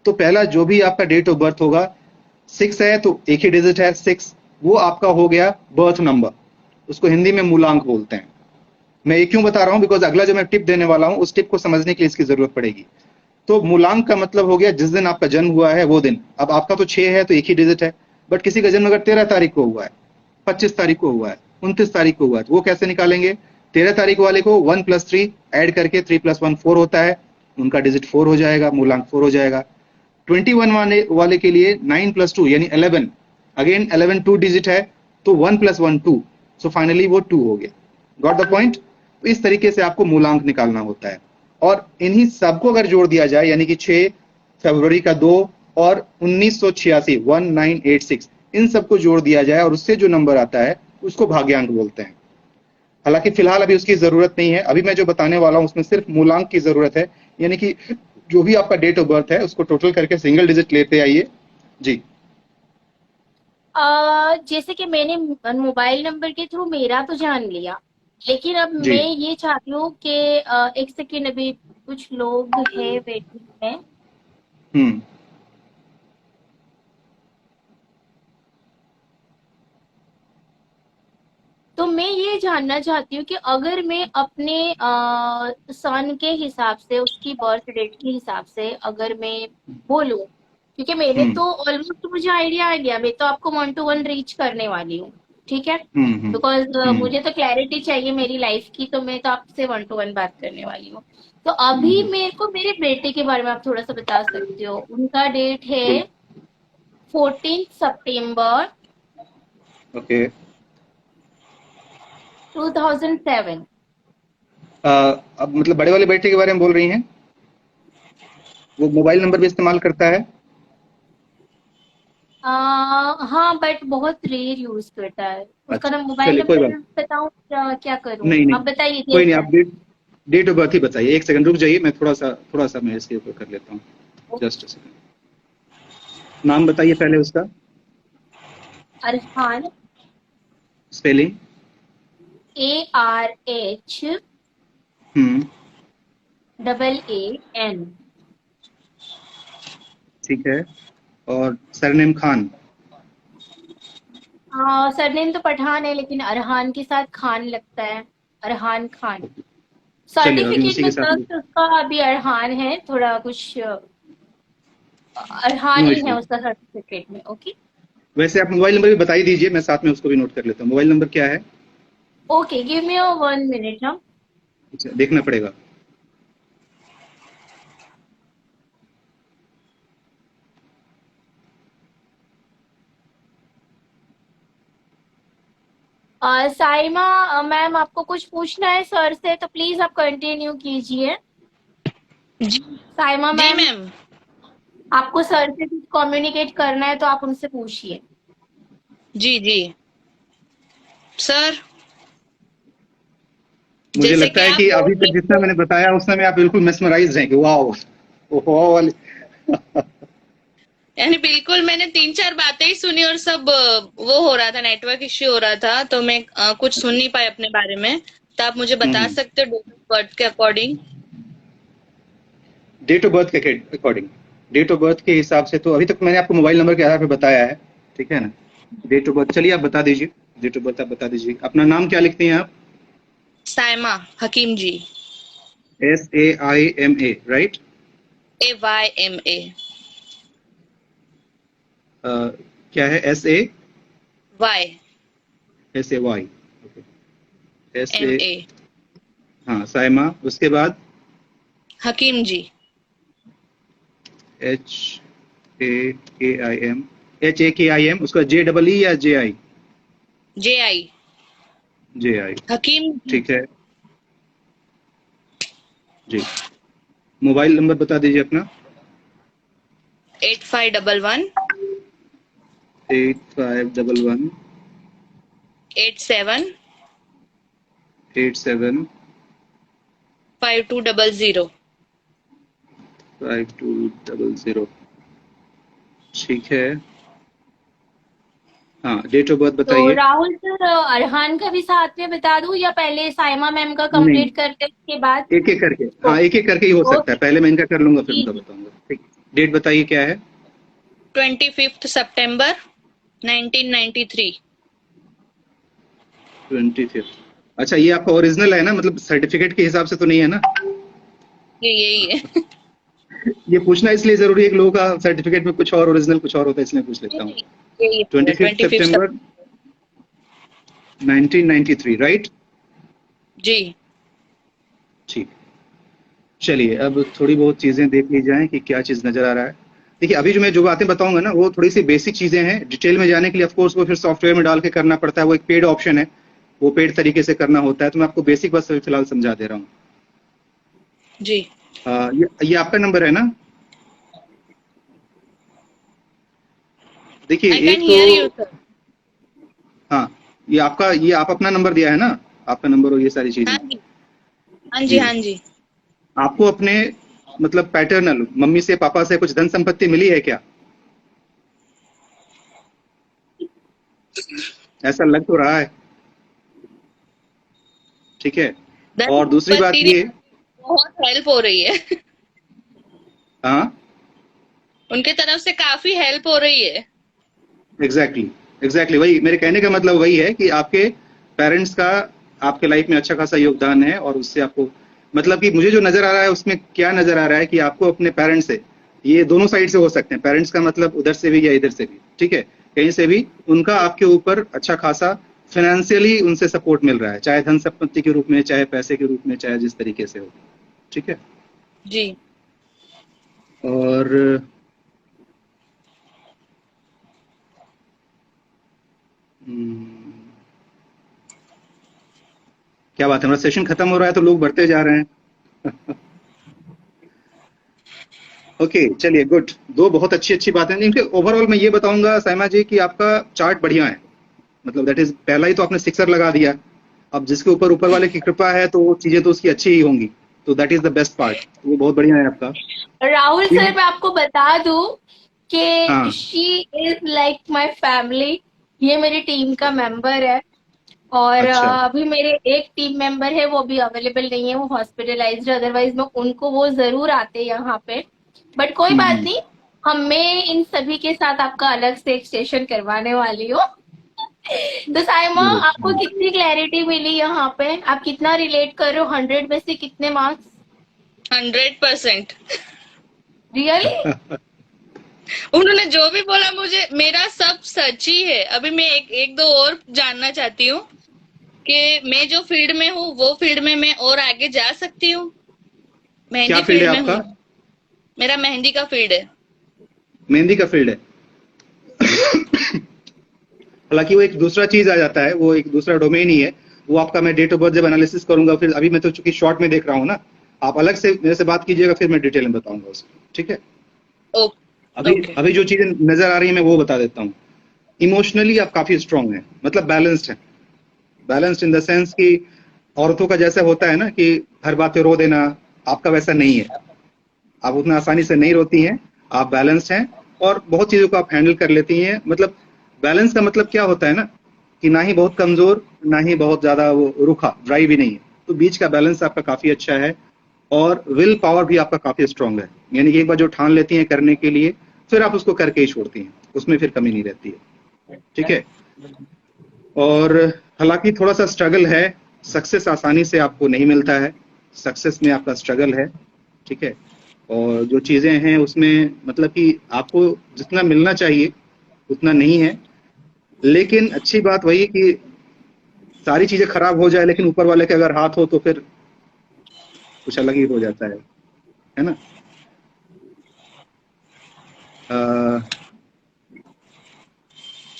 तो पहला जो भी आपका डेट ऑफ बर्थ होगा, 6 है तो एक ही डिजिट है 6, वो आपका हो गया बर्थ नंबर। उसको हिंदी में मूलांक बोलते हैं। मैं ये क्यों बता रहा हूं, बिकॉज अगला जो मैं टिप देने वाला हूं उस टिप को समझने के लिए इसकी जरूरत पड़ेगी। तो मूलांक का मतलब हो गया जिस दिन आपका जन्म हुआ है वो दिन। अब आपका तो 6 है तो एक ही डिजिट है, बट किसी का जन्म अगर 13 तारीख को हुआ है, 25 तारीख को हुआ है, 29 तारीख को हुआ है, तो वो कैसे निकालेंगे? 13 तारीख वाले को 1 + 3 ऐड करके 3 + 1 4 होता है, उनका डिजिट 4 हो जाएगा, मूलांक 4 हो जाएगा। 21 वाले के लिए 9 + 2 यानी 11, अगेन 11 2 डिजिट है, तो 1 + 1 2, सो फाइनली वो 2 हो गया। Got the point? तो इस तरीके से आपको मूलांक निकालना होता है, और इन्हीं सबको अगर जोड़ दिया जाए, यानी कि 6 फरवरी का 2 और 1986 1986, इन सबको जोड़ दिया जाए और उससे जो नंबर आता है उसको भाग्यांक बोलते हैं। हालांकि फिलहाल अभी उसकी जरूरत नहीं है, अभी मैं जो बताने वाला हूं उसमें सिर्फ मूलांक की जरूरत है, यानी कि जो भी आपका डेट ऑफ बर्थ है उसको टोटल करके सिंगल डिजिट लेते आइए जी। जैसे कि मैंने मोबाइल नंबर के थ्रू मेरा तो जान लिया, लेकिन अब जी। मैं ये चाहती हूँ कि एक सेकेंड, अभी कुछ लोग हैं वेटिंग में। हम्म, तो मैं ये जानना चाहती हूँ कि अगर मैं अपने सन के हिसाब से, उसकी बर्थ डेट के हिसाब से अगर मैं बोलूँ, क्योंकि मैंने हम्म, तो ऑलमोस्ट, मुझे आइडिया आ गया, मैं तो आपको 1 to 1 रीच करने वाली हूँ। ठीक है, हम्म, हम्म, बिकॉज हम्म, मुझे तो क्लैरिटी चाहिए मेरी लाइफ की, तो मैं तो आपसे 1 to 1 बात करने वाली हूँ। तो अभी हम्म, मेरे को मेरे बेटे के बारे में आप थोड़ा सा बता सकते हो। उनका डेट है बिल्कुल। 14 सितंबर ओके। 2007। अब मतलब बड़े वाले बेटे के बारे में बोल रही हैं? वो मोबाइल नंबर भी इस्तेमाल करता है? हाँ, बट बहुत रेयर यूज करता है उसका। अच्छा, ना मोबाइल चलिए कोई बात नंबर बताऊं क्या करूं, नहीं। नहीं, आप बताइए कोई नहीं, कैसा आप डेट ऑफ बर्थ ही बताइए। एक सेकंड रुक जाइए, मैं थोड़ा सा मैं इसके ऊपर कर लेता हूँ। है। Just a second. नाम बताइए पहले उसका, अरहान, स्पेलिंग। SARHAAN। ठीक है। और सरनेम खान। सरनेम तो पठान है, लेकिन अरहान के साथ खान लगता है, अरहान खान। चलिए अभी सर्टिफिकेट उसी में के साथ। जस्ट उसका अभी अरहान है, थोड़ा कुछ अरहान नो ही है इशू। उसका सर्टिफिकेट में। ओके वैसे आप मोबाइल नंबर भी बता ही दीजिए, मैं साथ में उसको भी नोट कर लेता हूँ। मोबाइल नंबर क्या है? Okay, give me 1 minute. हम अच्छा, देखना पड़ेगा। साइमा मैम, आपको कुछ पूछना है सर से तो प्लीज आप कंटिन्यू कीजिए। जी साइमा जी मैम, मैम। आपको सर से कुछ कम्युनिकेट करना है तो आप उनसे पूछिए। जी जी सर, मुझे जैसे लगता कि है आप कि बोल अभी तक रहे जितना थे। मैंने बताया उस समय आप बिल्कुल मेस्मराइज हैं कि वाह, वाह वाली। यानी बिल्कुल मैंने 3-4 बातें ही सुनी और सब वो हो रहा था, नेटवर्क इश्यू हो रहा था, तो मैं कुछ सुन नहीं पाई अपने बारे में। तो आप मुझे बता हम्म। सकते हो डेट ऑफ बर्थ के अकॉर्डिंग? डेट ऑफ बर्थ के अकॉर्डिंग, डेट ऑफ बर्थ के हिसाब से तो अभी तक मैंने आपको मोबाइल नंबर के आधार पर बताया है। ठीक है ना? डेट ऑफ बर्थ चलिए आप बता दीजिए। डेट ऑफ बर्थ आप बता दीजिए। अपना नाम क्या लिखते हैं आप? Saima Hakim ji. SAIMA, right? AYMA। क्या है? Y SAY। Okay. S M A A हाँ, साइमा। उसके बाद हकीम जी। HAKIM, उसका JEE या JI? JI। JI। हकीम जी। ठीक है जी। मोबाइल नंबर बता दीजिए अपना। 8511 8511 87 87 5200। 5200। ठीक है। हाँ, डेट ऑफ बर्थ तो बताइए। राहुल सर, अरहान का भी साथ में बता दूं या पहले साइमा मैम का नहीं, कंप्लीट करते उसके बाद? एक एक करके। हाँ, एक ओके एक करके ही हो सकता है। ओके, पहले मैं इनका कर लूंगा फिर जी उनका जी। बताऊंगा। ठीक। डेट बताइए क्या है? 25 सितंबर 1993। 25। अच्छा, ये आपका ओरिजिनल है ना? मतलब सर्टिफिकेट के हिसाब से तो नहीं है ना? ये यही है। ये पूछना इसलिए जरूरी है कि लोगों का सर्टिफिकेट में कुछ और, ओरिजिनल कुछ और होता है, इसलिए पूछ नहीं लेता हूँ। नहीं, यही है 25 25 सितंबर सितंबर। 1993, राइट? जी ठीक। चलिए अब थोड़ी बहुत चीजें देख ली जाएं कि क्या चीज नजर आ रहा है। देखिए, अभी जो मैं जो बातें बताऊंगा ना, वो थोड़ी सी बेसिक चीजें हैं। डिटेल में जाने के लिए ऑफ कोर्स वो फिर सॉफ्टवेयर में डाल के करना पड़ता है। वो एक पेड ऑप्शन है, वो पेड तरीके से करना होता है। तो मैं आपको बेसिक बस फिलहाल समझा दे रहा हूँ। जी। ये आपका नंबर है ना? देखिए आई कैन एक तो, हियर यू सर। हाँ, ये आप अपना नंबर दिया है ना? आपका नंबर और ये सारी चीजें। हाँ जी हाँ जी जी। हाँ जी। आपको अपने मतलब पैटर्नल मम्मी से पापा से कुछ धन संपत्ति मिली है क्या? ऐसा लग तो रहा है। ठीक है। धन और दूसरी बात संपत्ति नहीं, ये, बहुत हेल्प हो रही है। हाँ, उनके तरफ से काफी हेल्प हो रही है। एग्जैक्टली एग्जैक्टली वही मेरे कहने का मतलब वही है कि आपके पेरेंट्स का आपके लाइफ में अच्छा खासा योगदान है। और उससे आपको मतलब कि मुझे जो नजर आ रहा है उसमें क्या नजर आ रहा है कि आपको अपने पेरेंट्स से, ये दोनों साइड से हो सकते हैं, पेरेंट्स का मतलब उधर से भी या इधर से भी, ठीक है, कहीं से भी उनका आपके ऊपर अच्छा खासा फाइनेंशियली उनसे सपोर्ट मिल रहा है, चाहे धन संपत्ति के रूप में, चाहे पैसे के रूप में, चाहे जिस तरीके से हो। ठीक है। जी और हम्म, क्या बात है, हमारा सेशन खत्म हो रहा है तो लोग बढ़ते जा रहे हैं। ओके, चलिए गुड। दो बहुत अच्छी अच्छी बातें। इनके ओवरऑल मैं ये बताऊंगा साइमा जी कि आपका चार्ट बढ़िया है। मतलब दैट इज, पहला ही तो आपने सिक्सर लगा दिया। अब जिसके ऊपर ऊपर वाले की कृपा है तो वो चीजें तो उसकी अच्छी ही होंगी। तो that is the best part, वो बहुत बढ़िया है आपका। राहुल ये सर, मैं आपको बता दूं कि हाँ। She is like my family. ये मेरी टीम का मेंबर है। और अच्छा। अभी मेरे एक टीम मेंबर है, वो भी अवेलेबल नहीं है, वो हॉस्पिटलाइज्ड है, अदरवाइज मैं उनको वो जरूर आते यहाँ पे। बट कोई बात हम्म। नहीं, हम मैं इन सभी के साथ आपका अलग से एक सेशन करवाने वाली हूँ। तो साइमा, आपको गुड। कितनी क्लैरिटी मिली यहाँ पे? आप कितना रिलेट कर रहे हो? 100 में से कितने मार्क्स? 100%। रियली? उन्होंने जो भी बोला, मुझे मेरा सब सच ही है। अभी मैं एक दो और जानना चाहती हूँ कि मैं जो फील्ड में हूँ, वो फील्ड में मैं और आगे जा सकती हूँ। क्या मेहंदी फील्ड है फील्ड में आपका? हूँ। मेरा मेहंदी का फील्ड है। मेहंदी का फील्ड है। हालांकि वो एक दूसरा चीज आ जाता है, वो एक दूसरा डोमेन ही है। वो आपका मैं डेट ऑफ बर्थ जब एनालिसिस करूंगा, फिर अभी मैं तो चूंकि शॉर्ट में देख रहा हूँ ना, आप अलग से मेरे से बात कीजिएगा, फिर मैं डिटेल में बताऊंगा उसको, ठीक है? ओके। अभी ओके। अभी जो चीजें नजर आ रही है मैं वो बता देता हूँ। इमोशनली आप काफी स्ट्रांग हैं, मतलब बैलेंस्ड है। बैलेंस्ड इन द सेंस कि औरतों का जैसा होता है ना कि हर बात पे रो देना, आपका वैसा नहीं है। आप उतना आसानी से नहीं रोती हैं, आप बैलेंस्ड हैं और बहुत चीजों को आप हैंडल कर लेती हैं। मतलब बैलेंस का मतलब क्या होता है ना कि ना ही बहुत कमजोर, ना ही बहुत ज्यादा वो रूखा, ड्राई भी नहीं है। तो बीच का बैलेंस आपका काफी अच्छा है और विल पावर भी आपका काफी स्ट्रांग है। यानी कि एक बार जो ठान लेती हैं करने के लिए, फिर आप उसको करके ही छोड़ती हैं, उसमें फिर कमी नहीं रहती है, ठीक है? और हालांकि थोड़ा सा स्ट्रगल है, सक्सेस आसानी से आपको नहीं मिलता है, सक्सेस में आपका स्ट्रगल है, ठीक है? और जो चीजें हैं उसमें मतलब कि आपको जितना मिलना चाहिए उतना नहीं है। लेकिन अच्छी बात वही कि सारी चीजें खराब हो जाए लेकिन ऊपर वाले के अगर हाथ हो तो फिर कुछ अलग ही हो जाता है ना? अ,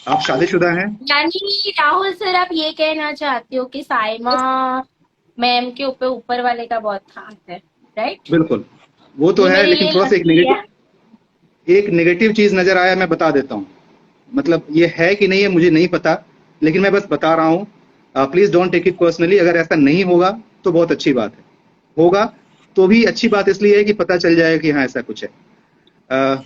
आप शादीशुदा हैं? यानी राहुल सर, आप ये कहना चाहते हो कि साइमा मैम के ऊपर वाले का बहुत हाथ है, राइट? बिल्कुल, वो तो ये है, मेरे लेकिन लिए थोड़ा सा लकी है। एक नेगेटिव चीज नजर आया, मैं बता देता हूँ। मतलब ये है कि नहीं है मुझे नहीं पता, लेकिन मैं बस बता रहा हूँ। Please don't take it personally. अगर ऐसा नहीं होगा तो बहुत अच्छी बात है, होगा तो भी अच्छी बात इसलिए है कि पता चल जाएगा कि हाँ ऐसा कुछ है। अ,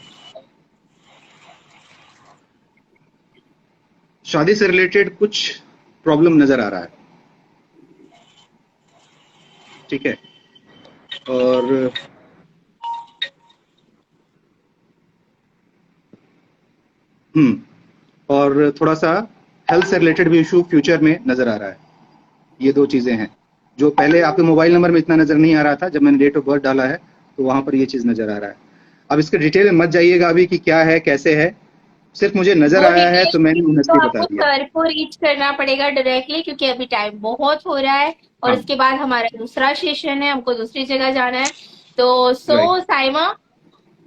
शादी से रिलेटेड कुछ प्रॉब्लम नजर आ रहा है, ठीक है? और और थोड़ा सा हेल्थ से रिलेटेड भी इशू फ्यूचर में नजर आ रहा है। ये दो चीजें हैं जो पहले आपके मोबाइल नंबर में इतना नजर नहीं आ रहा था, जब मैंने डेट ऑफ बर्थ डाला है तो वहां पर ये चीज नजर आ रहा है। अब इसके डिटेल में मत जाइएगा अभी कि क्या है कैसे है, सिर्फ मुझे नजर वो आया है डिटेल तो मैंने तो ऑनेस्टली बता आपको दिया। सर को रीच करना पड़ेगा डायरेक्टली, क्योंकि अभी टाइम बहुत हो रहा है और हाँ, उसके बाद हमारा दूसरा सेशन है, हमको दूसरी जगह जाना है। तो राइट। साइमा,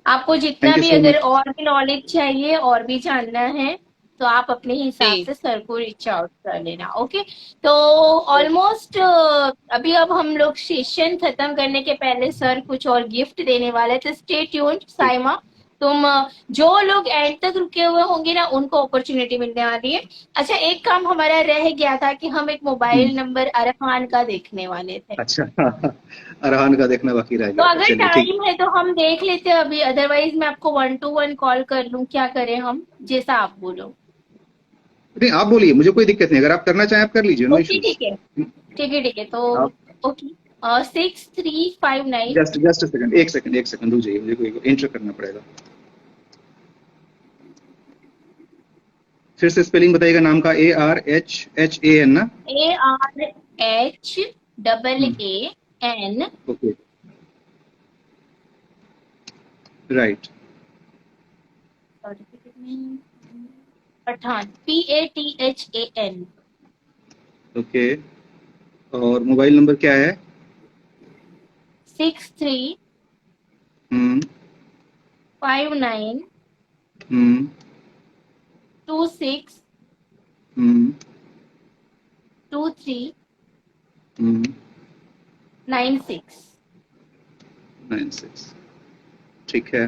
आपको जितना थैंक यू भी सो अगर मच। और भी नॉलेज चाहिए और भी जानना है, तो आप अपने हिसाब जी। से सर को रीच आउट कर लेना, ओके? तो ऑलमोस्ट अभी अब हम लोग सेशन खत्म करने के पहले सर कुछ और गिफ्ट देने वाले हैं, तो स्टे ट्यून्ड साइमा। तुम जो लोग एंड तक रुके हुए होंगे ना, उनको अपॉर्चुनिटी मिलने वाली है। अच्छा, एक काम हमारा रह गया था कि हम एक हम्म, मोबाइल नंबर अरफान का देखने वाले थे। अच्छा। अरहान का देखना बाकी रह तो गया था, अगर चलिए ठीक। टाइम है तो हम देख लेते हैं अभी, अदरवाइज मैं आपको 1 to 1 कॉल कर लूं, क्या करें हम? जैसा आप बोलो। नहीं आप बोलिए, मुझे कोई दिक्कत नहीं, अगर आप करना चाहें आप कर लीजिए, नो ओके, इश्यूज। ठीक है। ठीक है, ठीक है, तो आप ओके। 6359। जस्ट सेकंड, एक सेकंड रुक जाइए, मुझे कोई एंटर करना पड़ेगा। फिर से स्पेलिंग बताइएगा नाम का, ARHHAN ना? ARHAAN। Okay, right. Pathan, PATHAN। Okay, और मोबाइल नंबर क्या है? 6359। हम्म। हम्म। 26 हम्म। 23 हम्म। 96। 96, ठीक है।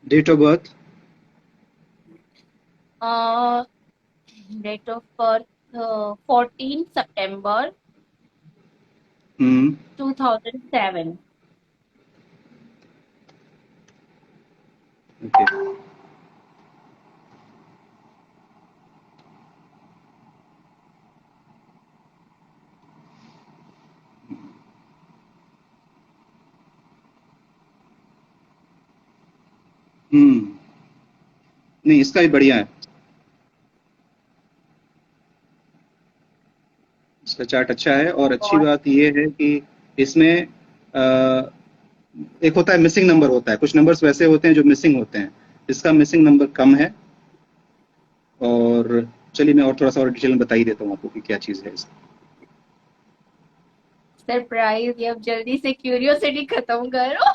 Date of birth? Date of birth 14 सितंबर हम्म। 2007। ओके। नहीं, इसका भी बढ़िया है। इसका चार्ट अच्छा है और अच्छी बहुत बात ये है कि इसमें एक होता है मिसिंग नंबर होता है, कुछ नंबर्स वैसे होते हैं जो मिसिंग होते हैं। इसका मिसिंग नंबर कम है। और चलिए मैं और थोड़ा सा और डिटेल में बता ही देता हूँ आपको कि क्या चीज़ है इसकी। सरप्राइज, ये अब जल्दी से क्यूरियोसिटी खत्म करो।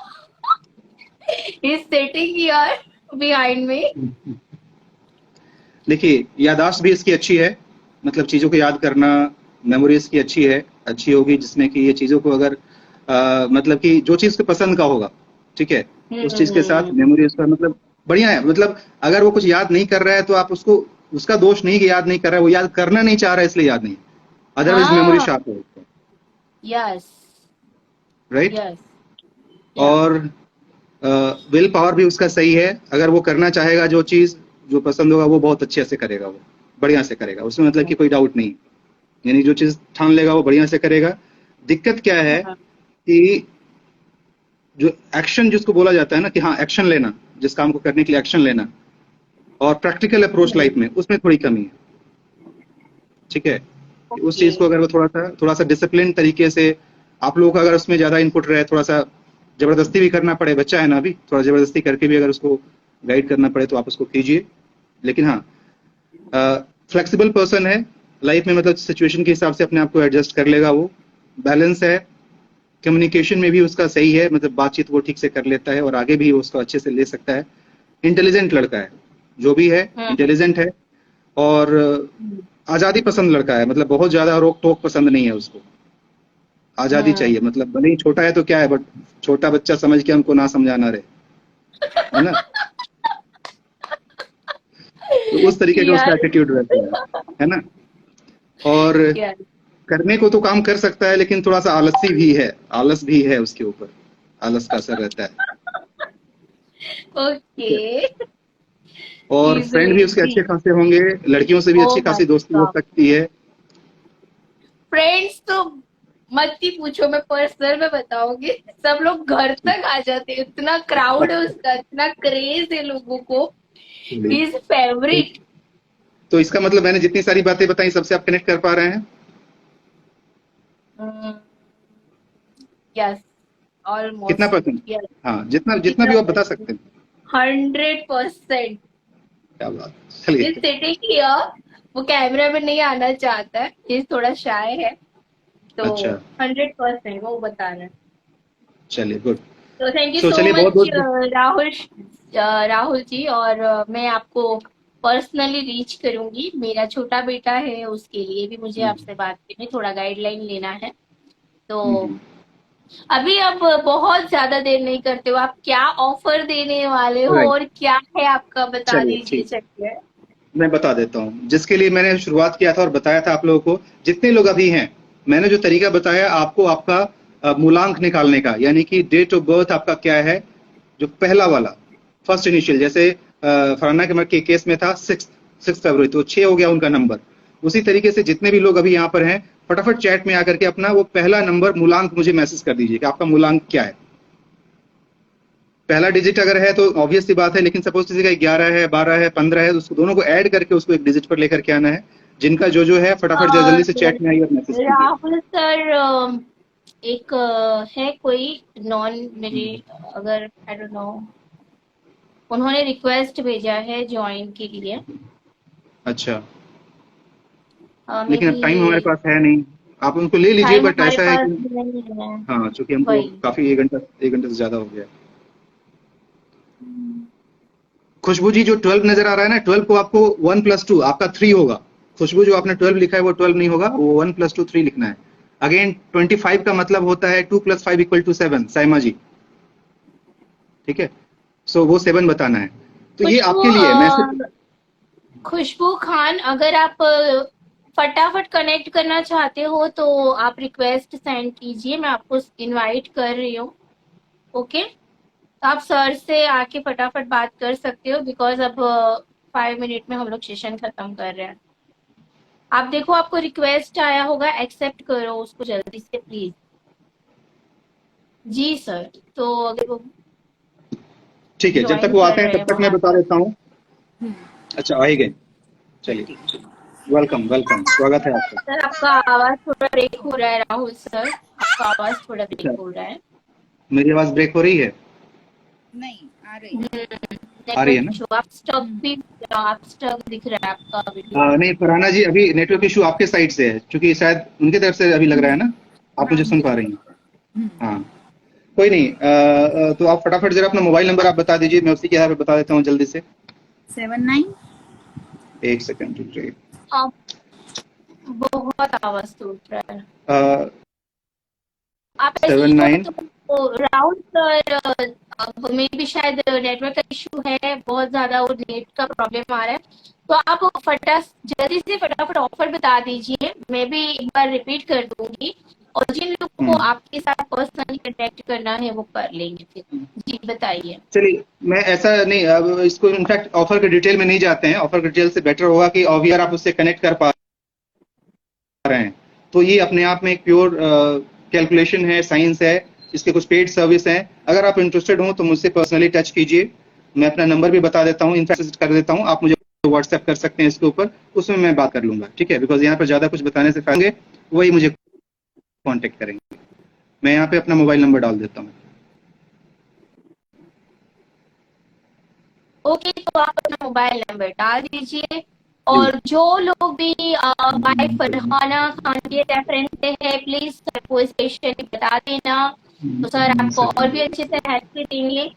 Is sitting here behind me. देखिए, याददाश्त भी इसकी अच्छी है, मतलब चीज़ों को याद करना, मेमोरी इसकी अच्छी होगी, जिसमें कि ये चीज़ों को अगर मतलब कि जो चीज़ को पसंद का होगा, ठीक है, उस चीज़ के साथ हम्म। मेमोरी उसका मतलब बढ़िया है। मतलब अगर वो कुछ याद नहीं कर रहा है तो आप उसको, उसका दोष नहीं कि याद नहीं कर रहा है, वो याद करना नहीं चाह रहा है इसलिए याद नहीं है, अदरवाइज मेमोरी हाँ। शार्प है उसका, यस। राइट। यस। या। और विल पावर भी उसका सही है, अगर वो करना चाहेगा जो चीज़ जो पसंद होगा वो बहुत अच्छे से करेगा, वो बढ़िया से करेगा, उसमें मतलब कि कोई डाउट नहीं। यानी जो चीज़ ठान लेगा वो बढ़िया से करेगा। दिक्कत क्या है कि जो एक्शन जिसको बोला जाता है ना कि हाँ एक्शन लेना, जिस काम को करने के लिए एक्शन लेना और प्रैक्टिकल अप्रोच लाइफ में, उसमें थोड़ी कमी है, ठीक है। उस ओके। चीज को अगर वो थोड़ा सा डिसिप्लिन तरीके से आप लोगों का अगर उसमें ज्यादा इनपुट रहे, थोड़ा सा जबरदस्ती भी करना पड़े, बच्चा है ना अभी, थोड़ा जबरदस्ती करके भी अगर उसको गाइड करना पड़े तो आप उसको कीजिए। लेकिन हाँ, फ्लेक्सिबल पर्सन है लाइफ में, मतलब सिचुएशन के हिसाब से अपने आप को एडजस्ट कर लेगा वो। बैलेंस है, कम्युनिकेशन में भी उसका सही है, मतलब बातचीत वो ठीक से कर लेता है और आगे भी वो उसको अच्छे से ले सकता है। इंटेलिजेंट लड़का है, जो भी है हम्म। इंटेलिजेंट है। और आजादी पसंद लड़का है, मतलब बहुत ज्यादा रोक टोक पसंद नहीं है उसको, आजादी हम्म। चाहिए। मतलब भले ही छोटा है तो क्या है, बट छोटा बच्चा समझ के हमको ना समझाना रहे, है ना। तो उस तरीके का उसका यार। एटीट्यूड रहता है ना। और यार। करने को तो काम कर सकता है लेकिन थोड़ा सा आलसी भी है, आलस भी है उसके ऊपर, आलस का असर रहता है। ठीक ओके। है। और इज फ्रेंड भी उसके लेजी। अच्छे खासे होंगे, लड़कियों से भी ओ अच्छी माय खासी दोस्ती हो गॉड। सकती है। फ्रेंड्स तो मत ही पूछो, मैं पर्सनल में बताऊंगी। सब लोग घर तक आ जाते हैं, इतना क्राउड है उसका, इतना क्रेज है लोगों को। चलिए। He is favourite. तो इसका मतलब मैंने जितनी सारी बातें बताई सबसे आप कनेक्ट कर पा रहे हैं। यस। कितना ऑलमोस्ट। परसेंट? यस। हाँ, जितना जितना कितना भी आप बता परसेंट? सकते हैं। 100%। क्या बात, इज चलिए। Sitting here. वो कैमरा में नहीं आना चाहता है, ये थोड़ा शाय है। तो अच्छा, 100% वो बता रहे हैं। चलिए, गुड। तो थैंक यू सो सो चलिए, बहुत मच बहुत राहुल। राहुल जी, और मैं आपको पर्सनली रीच करूंगी। मेरा छोटा बेटा है, उसके लिए भी मुझे आपसे बात करनी, थोड़ा गाइडलाइन लेना है। तो अभी अब बहुत ज्यादा देर नहीं करते हो, आप क्या ऑफर देने वाले हो राइट। और क्या है आपका, बता चलिए दीजिए ठीक, चलिए। मैं बता देता हूँ जिसके लिए मैंने शुरुआत किया था और बताया था आप लोगों को। जितने लोग अभी हैं, मैंने जो तरीका बताया आपको, आपका मूलांक निकालने का, यानी कि डेट ऑफ बर्थ आपका क्या है, जो पहला वाला फर्स्ट इनिशियल, जैसे फरहाना के केस में था 6 फरवरी, तो 6 हो गया उनका नंबर। उसी तरीके से जितने भी लोग अभी यहाँ पर हैं, फटाफट चैट में आकर के अपना वो पहला नंबर मूलांक मुझे मैसेज कर दीजिए कि आपका मूलांक क्या है। पहला डिजिट अगर है तो ऑब्वियस सी बात है, लेकिन सपोज किसी का 11 है, 12 है, 15 है, तो उसको दोनों को ऐड करके उसको एक डिजिट पर लेकर के आना है। जिनका जो है फटाफट जल्दी से चैट में आइए और मैसेज कीजिए। राहुल सर, एक है कोई नॉन मेरे, अगर आई डोंट नो, उन्होंने रिक्वेस्ट भेजा है ज्वाइन के लिए। अच्छा, मे लेकिन अब बी टाइम हमारे पास है नहीं, आप उनको ले लीजिए, टाइम बट हमारे ऐसा है पास कि नहीं है। हाँ, चूंकि हमको वही। काफी 1 घंटा से ज्यादा हो गया। खुशबू जी, जो 12 नजर आ रहा है ना, 12 को आपको 1+2 आपका 3 होगा। खुशबू, जो आपने 12 लिखा है वो 12 नहीं होगा, वो 1+2 3 लिखना है। अगेन 25 का मतलब होता है 2+5 = 7, साइमा जी, ठीक है। सो वो 7 बताना है। तो ये खुशबू आपके लिए मैसेज। खुशबू खान, अगर आप फटाफट कनेक्ट करना चाहते हो तो आप रिक्वेस्ट सेंड कीजिए, मैं आपको इनवाइट कर रही हूँ। ओके। तो आप सर से आके फटाफट बात कर सकते हो, बिकॉज अब 5 मिनट में हम लोग सेशन खत्म कर रहे हैं। आप देखो, आपको रिक्वेस्ट आया होगा, एक्सेप्ट करो उसको जल्दी से प्लीज। जी सर, तो अगर वो ठीक है, जब तक ज्वाइन वो कर आते हैं रहे तब हैं तक मैं वहां। बता देता हूँ। अच्छा, आ ही गए। चलिए, वेलकम वेलकम, स्वागत है आपका। सर आपका आवाज थोड़ा ब्रेक हो रहा है राहुल सर, आपका आवाज थोड़ा ब्रेक अच्छा, हो रहा है। मेरी आवाज ब्रेक हो रही है? नहीं आ रही है। आ रही है नेटवर्क ना? इशू, आप स्टक दिख रहा है आपका वीडियो। नहीं फरहाना जी, अभी नेटवर्क इशू आपके साइड से है, क्योंकि शायद उनकी तरफ से अभी लग रहा है ना। आप हाँ मुझे सुन मुझे पा रही हैं? हाँ, कोई नहीं। तो आप फटाफट जरा अपना मोबाइल नंबर आप बता दीजिए, मैं उसी के आधार पर बता देता हूँ जल्दी से। 79। एक सेकंड रुकिए। आप बहुत आवाज टूट रहा है। आप ऐसे ही हो 79। तो राहुल सर, में भी शायद नेटवर्क का इशू है बहुत ज्यादा, और नेट का प्रॉब्लम आ रहा है। तो आप जल्दी से फटाफट ऑफर बता दीजिए, मैं भी एक बार रिपीट कर दूंगी, और जिन लोगों को आपके साथ पर्सनली कांटेक्ट करना है वो कर लेंगे फिर। जी बताइए। चलिए, मैं ऐसा नहीं, अब इसको इनफैक्ट ऑफर के डिटेल में नहीं जाते हैं। ऑफर के डिटेल से बेटर होगा कि OVR आप उससे कनेक्ट कर पा रहे हैं, तो ये अपने आप में एक प्योर कैलकुलेशन है, साइंस है। इसके कुछ पेड सर्विस हैं। अगर आप इंटरेस्टेड हो तो मुझसे पर्सनली टच कीजिए। मैं अपना नंबर भी बता देता हूँ, इनफैक्ट कर देता हूँ, आप मुझे व्हाट्सएप कर सकते हैं इसके ऊपर, उसमें मैं बात कर लूंगा, ठीक है? बिकॉज यहाँ पर ज्यादा कुछ बताने से फायदे, वही मुझे कांटेक्ट करेंगे। मैं यहाँ पे अपना मोबाइल नंबर डाल देता हूँ। ओके, तो आप अपना मोबाइल नंबर डाल दीजिए, और जो लोग भी बाय फरहाना खान के रेफरेंस से है, प्लीज सर को स्पेशली बता देना, तो सर आपको और भी अच्छे से हेल्प देंगे।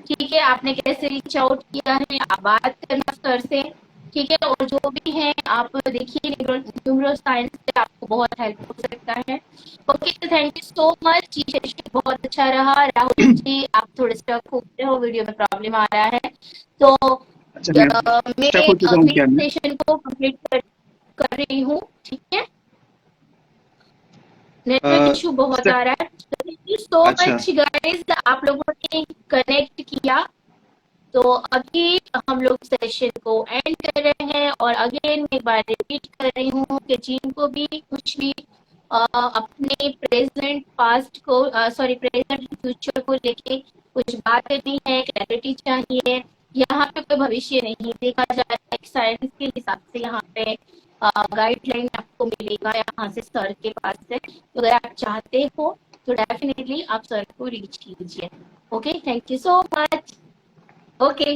ठीक है, आपने कैसे रीच आउट किया है, आप बात करना सर से। ठीक है, और जो भी है आप देखिए, न्यूरो साइंस से आपको बहुत हेल्प हो सकता है। Okay, thank you so much जी, सेशन बहुत अच्छा रहा। राहुल जी आप थोड़े स्टक हो रहे हो, वीडियो में प्रॉब्लम आ रहा है, तो अच्छा, मैं मैं स्टक हो चुका हूँ अगले क्या मैं? सेशन को कंप्लीट कर रही हूँ। ठीक है, नेटवर्क इशू बहुत स्टक। आ रहा है। थैंक यू सो अच्छा, मच गाइस, आप लोगों ने कनेक्ट किया। तो अभी हम लोग सेशन को एंड कर रहे हैं, और अगेन मैं एक बार रिपीट कर रही हूँ कि जिनको भी कुछ भी अपने प्रेजेंट पास्ट को, सॉरी प्रेजेंट फ्यूचर को लेके कुछ बात करनी है, क्लैरिटी चाहिए, यहाँ पे कोई भविष्य नहीं देखा जा रहा है, साइंस के हिसाब से यहाँ पे गाइडलाइन आपको मिलेगा यहाँ से सर के पास से। तो अगर आप चाहते हो तो डेफिनेटली आप सर को रीच कीजिए। Okay, thank you so much. Okay.